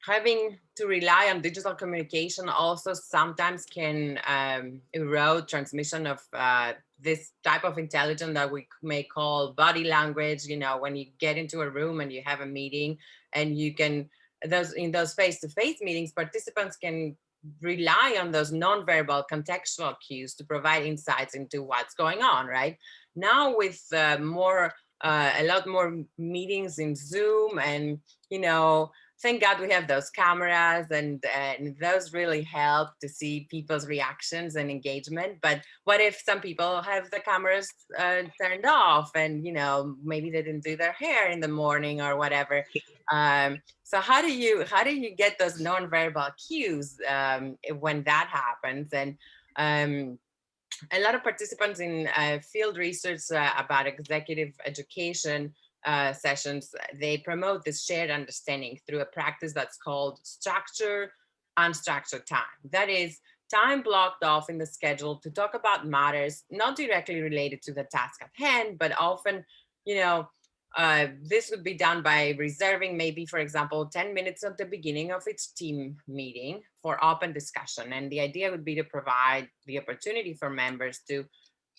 Speaker 4: having to rely on digital communication also sometimes can erode transmission of this type of intelligence that we may call body language. You know, when you get into a room and you have a meeting and you can, in those face-to-face meetings, participants can rely on those nonverbal contextual cues to provide insights into what's going on, right? Now with a lot more meetings in Zoom and, you know, thank God we have those cameras and those really help to see people's reactions and engagement. But what if some people have the cameras turned off and, you know, maybe they didn't do their hair in the morning or whatever. So how do you get those nonverbal cues when that happens? And a lot of participants in field research about executive education sessions, they promote this shared understanding through a practice that's called unstructured time. That is time blocked off in the schedule to talk about matters not directly related to the task at hand, but often, you know, this would be done by reserving maybe, for example, 10 minutes at the beginning of each team meeting for open discussion. And the idea would be to provide the opportunity for members to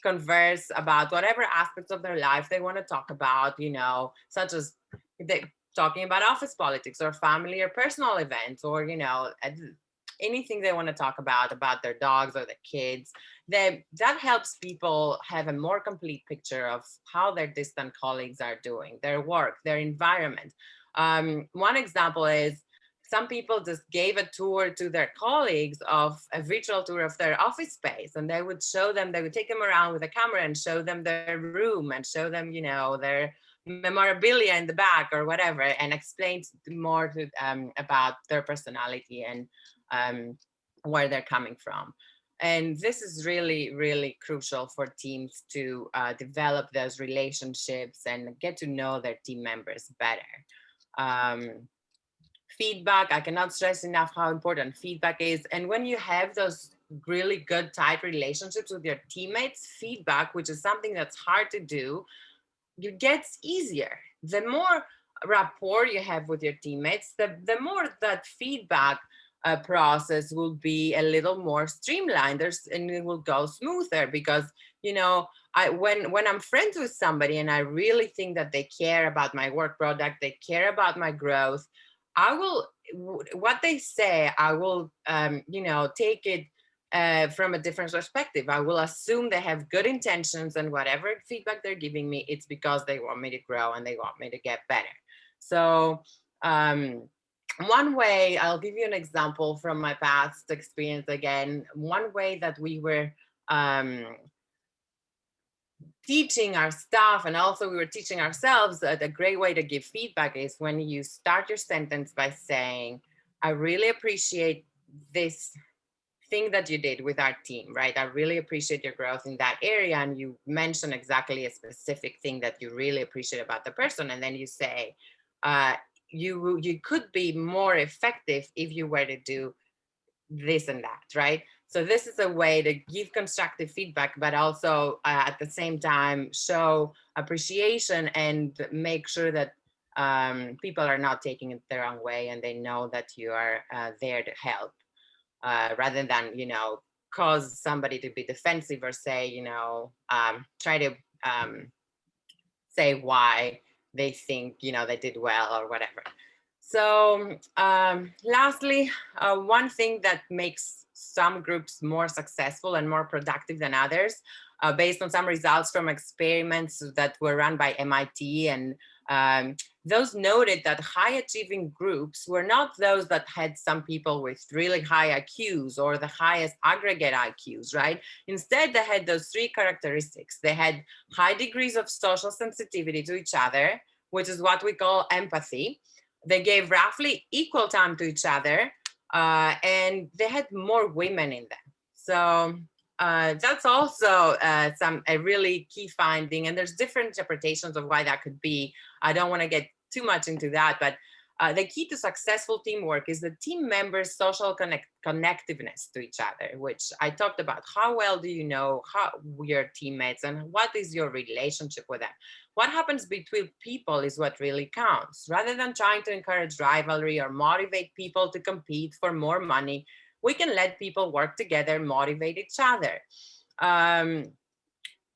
Speaker 4: converse about whatever aspects of their life they want to talk about, you know, such as talking about office politics or family or personal events, or, you know, anything they want to talk about their dogs or their kids. That helps people have a more complete picture of how their distant colleagues are doing, their work, their environment. One example is some people just gave a tour to their colleagues of a virtual tour of their office space, and they would take them around with a camera and show them their room and show them, you know, their memorabilia in the back or whatever, and explain more about their personality and where they're coming from. And this is really, really crucial for teams to develop those relationships and get to know their team members better. Feedback, I cannot stress enough how important feedback is. And when you have those really good, tight relationships with your teammates, feedback, which is something that's hard to do, it gets easier. The more rapport you have with your teammates, the more that feedback process will be a little more streamlined, and it will go smoother, because, you know, when I'm friends with somebody and I really think that they care about my work product, they care about my growth, what they say, I will, you know, take it from a different perspective. I will assume they have good intentions, and whatever feedback they're giving me, it's because they want me to grow and they want me to get better. So one way, I'll give you an example from my past experience again. One way that we were teaching our staff, and also we were teaching ourselves, that a great way to give feedback is when you start your sentence by saying, I really appreciate this thing that you did with our team, right? I really appreciate your growth in that area. And you mention exactly a specific thing that you really appreciate about the person. And then you say, you could be more effective if you were to do this and that, right? So this is a way to give constructive feedback, but also at the same time show appreciation and make sure that people are not taking it the wrong way, and they know that you are there to help, rather than, cause somebody to be defensive or say, try to say why they think, they did well or whatever. So lastly, one thing that makes some groups more successful and more productive than others, based on some results from experiments that were run by MIT, and those noted that high achieving groups were not those that had some people with really high IQs or the highest aggregate IQs, right? Instead, they had those three characteristics. They had high degrees of social sensitivity to each other, which is what we call empathy. They gave roughly equal time to each other, and they had more women in them. So that's also a really key finding, and there's different interpretations of why that could be. I don't want to get too much into that, but the key to successful teamwork is the team members' social connectiveness to each other, which I talked about. How well do you know your teammates, and what is your relationship with them? What happens between people is what really counts. Rather than trying to encourage rivalry or motivate people to compete for more money, we can let people work together, motivate each other.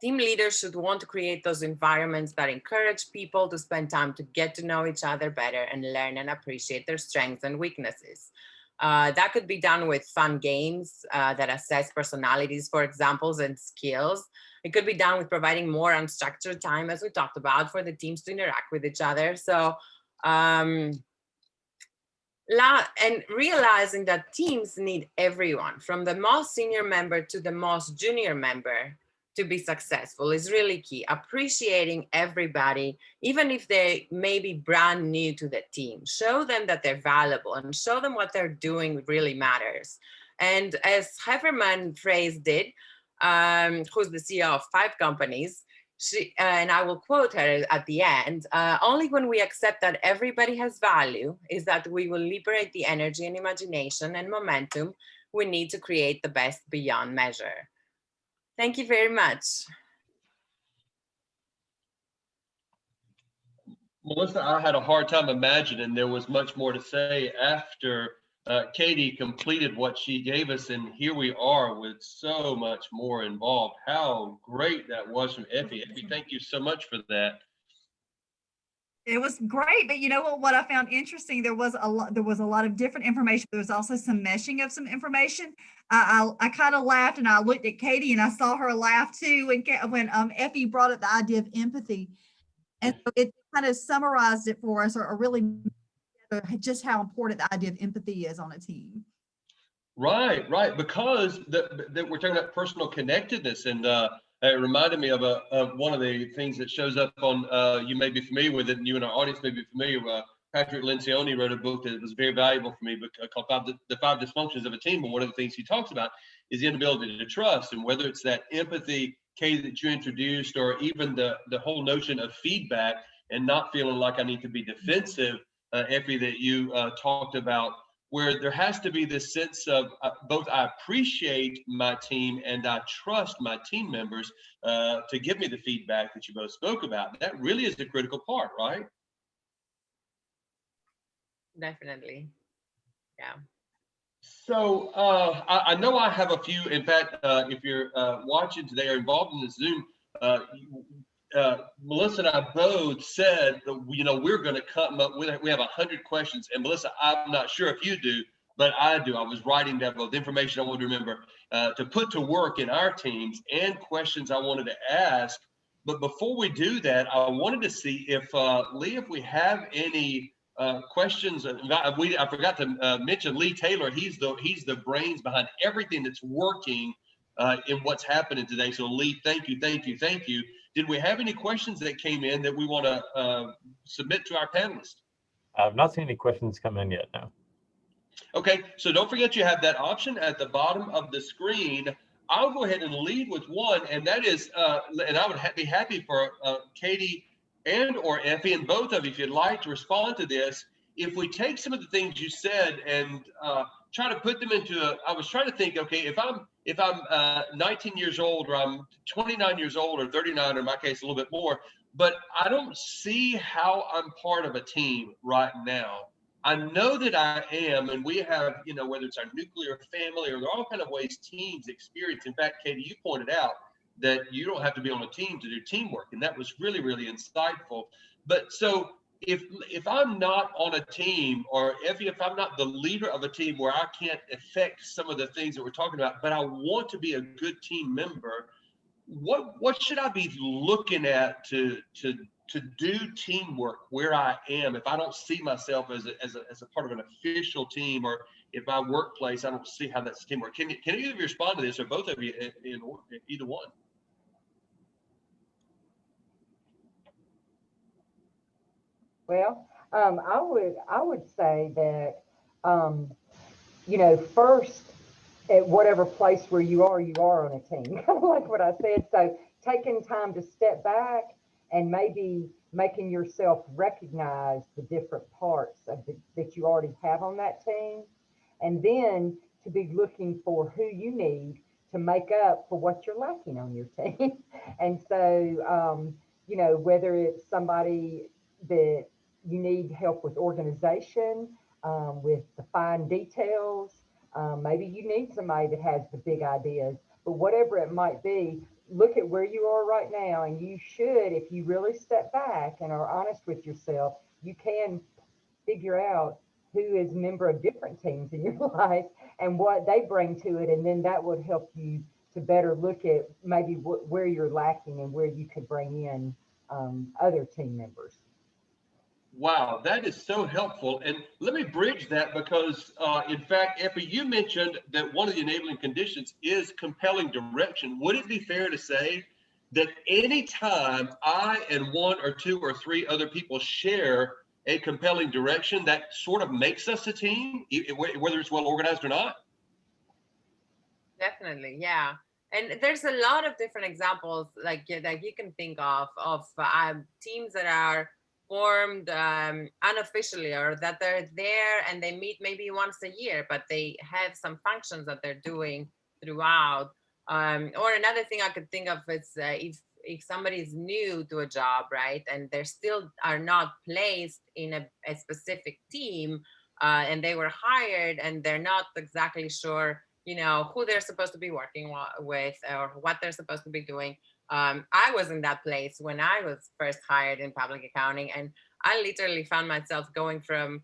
Speaker 4: Team leaders should want to create those environments that encourage people to spend time to get to know each other better and learn and appreciate their strengths and weaknesses. That could be done with fun games that assess personalities, for examples, and skills. It could be done with providing more unstructured time, as we talked about, for the teams to interact with each other. So, and realizing that teams need everyone, from the most senior member to the most junior member, to be successful is really key. Appreciating everybody, even if they may be brand new to the team. Show them that they're valuable and show them what they're doing really matters. And as Hefferman phrased it, who's the CEO of 5 companies, she, and I will quote her at the end, only when we accept that everybody has value is that we will liberate the energy and imagination and momentum we need to create the best beyond measure. Thank you very much.
Speaker 2: Melissa, I had a hard time imagining there was much more to say after Katie completed what she gave us, and here we are with so much more involved. How great that was from Effie. Effie, thank you so much for that.
Speaker 3: It was great, but you know what I found interesting, there was a lot of different information. There was also some meshing of some information. I kind of laughed, and I looked at Katie and I saw her laugh too when Effie brought up the idea of empathy, and so it kind of summarized it for us, or really just how important the idea of empathy is on a team.
Speaker 2: Right, because we're talking about personal connectedness, and it reminded me of one of the things that shows up on, you may be familiar with it, and you and our audience may be familiar with, Patrick Lencioni wrote a book that was very valuable for me, called The 5 Dysfunctions of a Team. But one of the things he talks about is the inability to trust, and whether it's that empathy, Kay, that you introduced, or even the whole notion of feedback and not feeling like I need to be defensive, Effie, that you talked about, where there has to be this sense of both I appreciate my team and I trust my team members to give me the feedback that you both spoke about. That really is the critical part, right?
Speaker 4: Definitely, yeah.
Speaker 2: So I know I have a few. In fact, if you're watching today or involved in the Zoom, Melissa and I both said, we're going to come up with, we have 100 questions. And Melissa, I'm not sure if you do, but I do. I was writing down both information I want to remember to put to work in our teams and questions I wanted to ask. But before we do that, I wanted to see if, Lee, if we have any questions. I forgot to mention Lee Taylor. He's the brains behind everything that's working in what's happening today. So Lee, thank you. Did we have any questions that came in that we want to submit to our panelists?
Speaker 5: I've not seen any questions come in yet, no.
Speaker 2: Okay, so don't forget you have that option at the bottom of the screen. I'll go ahead and lead with one, and that is, and I would be happy for Katie and or Effie, and both of you, if you'd like to respond to this. If we take some of the things you said and try to put them into I was trying to think, okay, if I'm 19 years old, or I'm 29 years old, or 39, or in my case, a little bit more, but I don't see how I'm part of a team right now. I know that I am, and we have, whether it's our nuclear family, or there are all kind of ways teams experience. In fact, Katie, you pointed out that you don't have to be on a team to do teamwork, and that was really, really insightful. But so if I'm not on a team, or if I'm not the leader of a team where I can't affect some of the things that we're talking about, but I want to be a good team member, what should I be looking at to do teamwork where I am, if I don't see myself as a part of an official team, or if my workplace, I don't see how that's teamwork? Can either of you respond to this, or both of you in either one?
Speaker 1: Well, I would say that, first, at whatever place where you are on a team, kind of like what I said. So taking time to step back and maybe making yourself recognize the different parts that you already have on that team, and then to be looking for who you need to make up for what you're lacking on your team. And so, whether it's somebody that you need help with organization, with the fine details, maybe you need somebody that has the big ideas, but whatever it might be, look at where you are right now. And you should, if you really step back and are honest with yourself, you can figure out who is a member of different teams in your life and what they bring to it. And then that would help you to better look at maybe where you're lacking and where you could bring in other team members.
Speaker 2: Wow, that is so helpful. And let me bridge that, because, in fact, Effie, you mentioned that one of the enabling conditions is compelling direction. Would it be fair to say that anytime I and one or two or three other people share a compelling direction, that sort of makes us a team, whether it's well organized or not?
Speaker 4: Definitely, yeah. And there's a lot of different examples like that you can think of teams that are formed unofficially, or that they're there and they meet maybe once a year, but they have some functions that they're doing throughout. Or another thing I could think of is if somebody's new to a job, right, and they still are not placed in a specific team, and they were hired and they're not exactly sure who they're supposed to be working with or what they're supposed to be doing. I was in that place when I was first hired in public accounting, and I literally found myself going from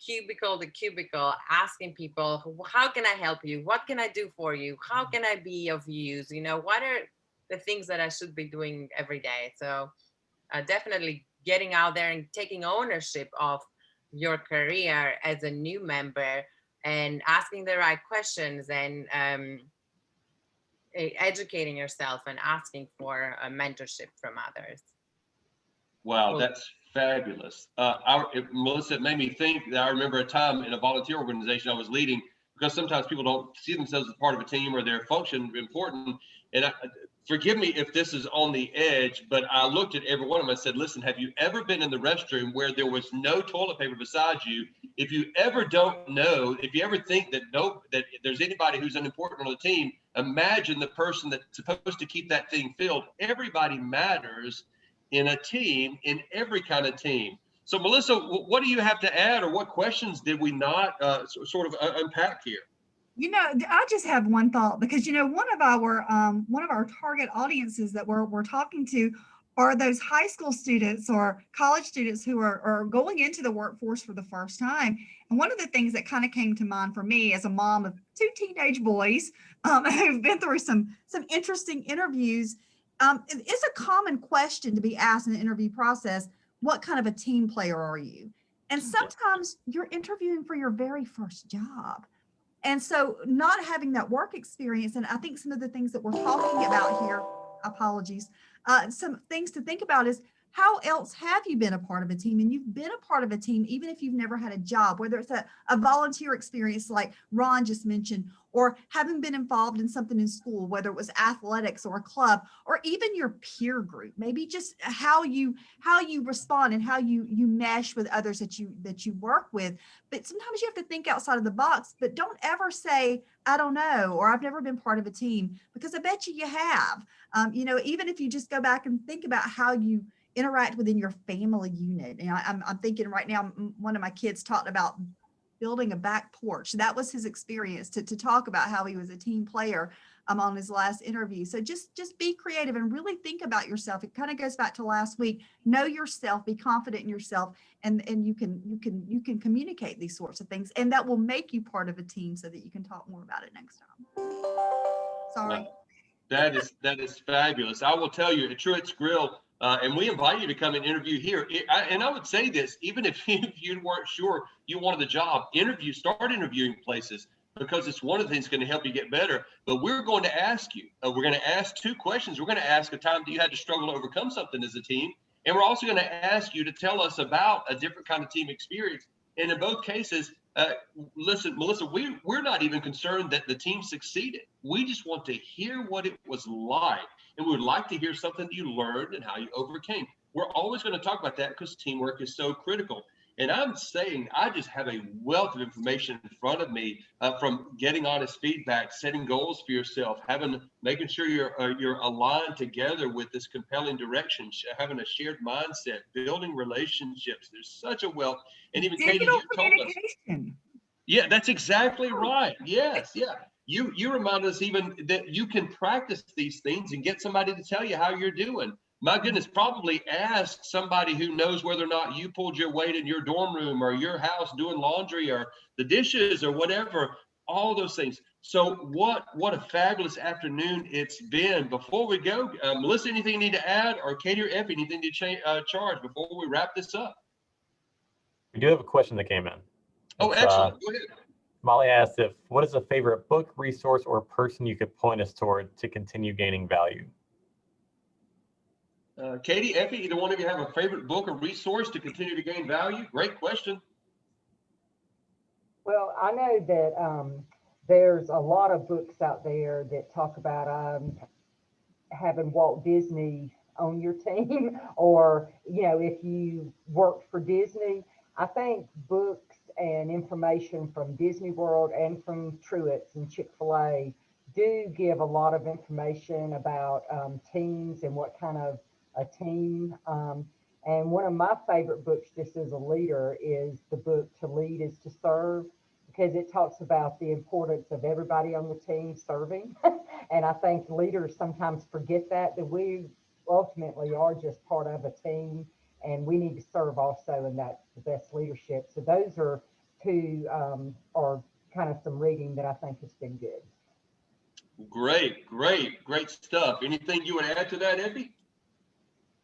Speaker 4: cubicle to cubicle, asking people, how can I help you? What can I do for you? How can I be of use? What are the things that I should be doing every day? So definitely getting out there and taking ownership of your career as a new member, and asking the right questions, and educating yourself and asking for a mentorship from others.
Speaker 2: Wow, that's fabulous. Melissa, it made me think that I remember a time in a volunteer organization I was leading, because sometimes people don't see themselves as part of a team or their function important. And forgive me if this is on the edge, but I looked at every one of them and said, listen, have you ever been in the restroom where there was no toilet paper beside you? If you ever don't know, if you ever think that there's anybody who's unimportant on the team, imagine the person that's supposed to keep that thing filled. Everybody matters in a team, in every kind of team. So Melissa, what do you have to add, or what questions did we not sort of unpack here?
Speaker 3: I just have one thought, because one of our target audiences that we're talking to are those high school students or college students who are going into the workforce for the first time. And one of the things that kind of came to mind for me as a mom of two teenage boys who've been through some interesting interviews, it's a common question to be asked in the interview process: what kind of a team player are you? And sometimes you're interviewing for your very first job. And so not having that work experience, and I think some of the things that we're talking about here, apologies, some things to think about is how else have you been a part of a team? And you've been a part of a team, even if you've never had a job, whether it's a volunteer experience like Ron just mentioned, or having been involved in something in school, whether it was athletics or a club, or even your peer group, maybe just how you respond and how you mesh with others that you work with. But sometimes you have to think outside of the box, but don't ever say, I don't know, or I've never been part of a team, because I bet you have. Even if you just go back and think about how you interact within your family unit. And I'm thinking right now, one of my kids talked about building a back porch. That was his experience to talk about how he was a team player on his last interview. So just be creative and really think about yourself. It kind of goes back to last week. Know yourself, be confident in yourself, and you can communicate these sorts of things, and that will make you part of a team so that you can talk more about it next time. Sorry.
Speaker 2: That is fabulous. I will tell you, at Truett's Grill, and we invite you to come and interview here. And I would say this, even if you weren't sure you wanted the job, start interviewing places, because it's one of the things going to help you get better. But we're going to ask you, we're going to ask two questions. We're going to ask a time that you had to struggle to overcome something as a team. And we're also going to ask you to tell us about a different kind of team experience. And in both cases, listen, Melissa, we're not even concerned that the team succeeded. We just want to hear what it was like. And we would like to hear something that you learned and how you overcame. We're always going to talk about that because teamwork is so critical. And I'm saying I just have a wealth of information in front of me from getting honest feedback, setting goals for yourself, making sure you're aligned together with this compelling direction, having a shared mindset, building relationships. There's such a wealth. And even Katie, you told us. Yeah, that's exactly right. Yes, yeah. You remind us even that you can practice these things and get somebody to tell you how you're doing. My goodness, probably ask somebody who knows whether or not you pulled your weight in your dorm room or your house doing laundry or the dishes or whatever, all those things. So what a fabulous afternoon it's been. Before we go, Melissa, anything you need to add, or Katie or Effie, anything to charge before we wrap this up?
Speaker 5: We do have a question that came in.
Speaker 2: Oh, excellent. Go ahead.
Speaker 5: Molly asked what is a favorite book, resource, or person you could point us toward to continue gaining value?
Speaker 2: Katie, Effie, either one of you have a favorite book or resource to continue to gain value? Great question.
Speaker 1: Well, I know that there's a lot of books out there that talk about having Walt Disney on your team, or, if you work for Disney. I think books and information from Disney World and from Truett's and Chick-fil-A do give a lot of information about teams and what kind of a team. And one of my favorite books, just as a leader, is the book To Lead is to Serve, because it talks about the importance of everybody on the team serving. And I think leaders sometimes forget that we ultimately are just part of a team, and we need to serve also, and that's the best leadership. So those are two, or kind of some reading that I think has been good.
Speaker 2: Great stuff. Anything you would add to that, Effie?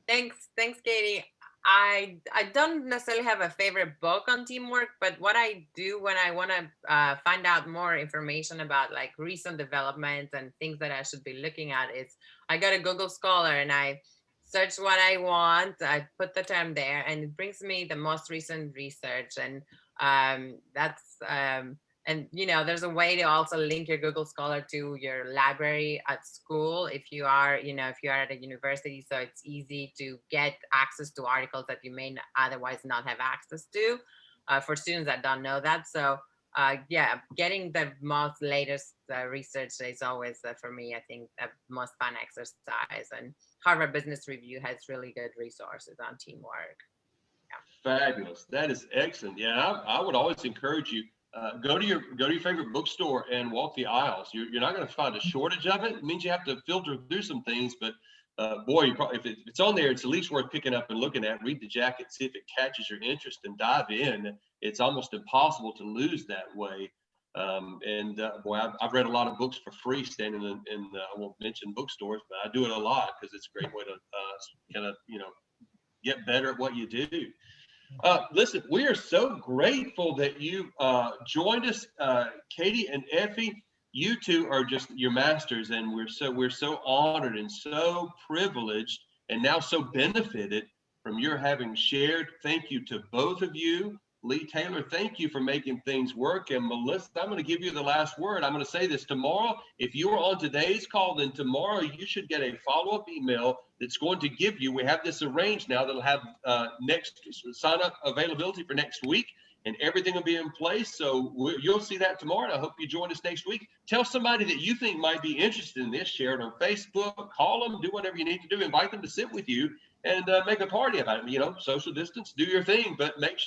Speaker 4: Thanks, Katie. I don't necessarily have a favorite book on teamwork, but what I do when I want to find out more information about like recent developments and things that I should be looking at is I go to Google Scholar and I search what I want. I put the term there, and it brings me the most recent research, and there's a way to also link your Google Scholar to your library at school if you are at a university, so it's easy to get access to articles that you may otherwise not have access to for students that don't know that. So getting the most latest research is always, for me, I think, the most fun exercise. And Harvard Business Review has really good resources on teamwork. Yeah.
Speaker 2: Fabulous. That is excellent. Yeah, I would always encourage you, go to your favorite bookstore and walk the aisles. You're not going to find a shortage of it. It means you have to filter through some things, but boy, if it's on there, it's at least worth picking up and looking at. Read the jacket, see if it catches your interest, and dive in. It's almost impossible to lose that way. Boy, I've read a lot of books for free standing in I won't mention bookstores, but I do it a lot because it's a great way to kind of get better at what you do. Listen, we are so grateful that you joined us, Katie and Effie. You two are just your masters, and we're so honored and so privileged, and now so benefited from your having shared. Thank you to both of you. Lee Taylor, thank you for making things work. And Melissa, I'm going to give you the last word. I'm going to say this tomorrow. If you are on today's call, then tomorrow you should get a follow-up email that's going to give you, we have this arranged now, that'll have next sign-up availability for next week, and everything will be in place. So you'll see that tomorrow, and I hope you join us next week. Tell somebody that you think might be interested in this. Share it on Facebook, call them, do whatever you need to do, invite them to sit with you, and make a party about it. Social distance, do your thing, but make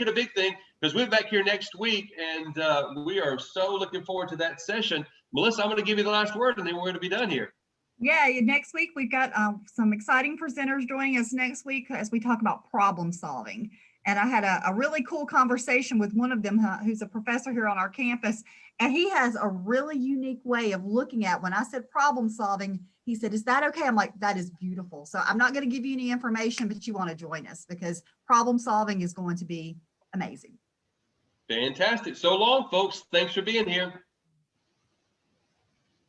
Speaker 2: it a big thing, because we're back here next week, and we are so looking forward to that session. Melissa, I'm going to give you the last word, and then we're going to be done here.
Speaker 3: Yeah, next week we've got some exciting presenters joining us next week as we talk about problem solving. And I had a really cool conversation with one of them who's a professor here on our campus. And he has a really unique way of looking at, when I said problem solving, he said, "Is that okay?" I'm like, "That is beautiful." So I'm not going to give you any information, but you want to join us, because problem solving is going to be amazing.
Speaker 2: Fantastic. So long, folks. Thanks for being here.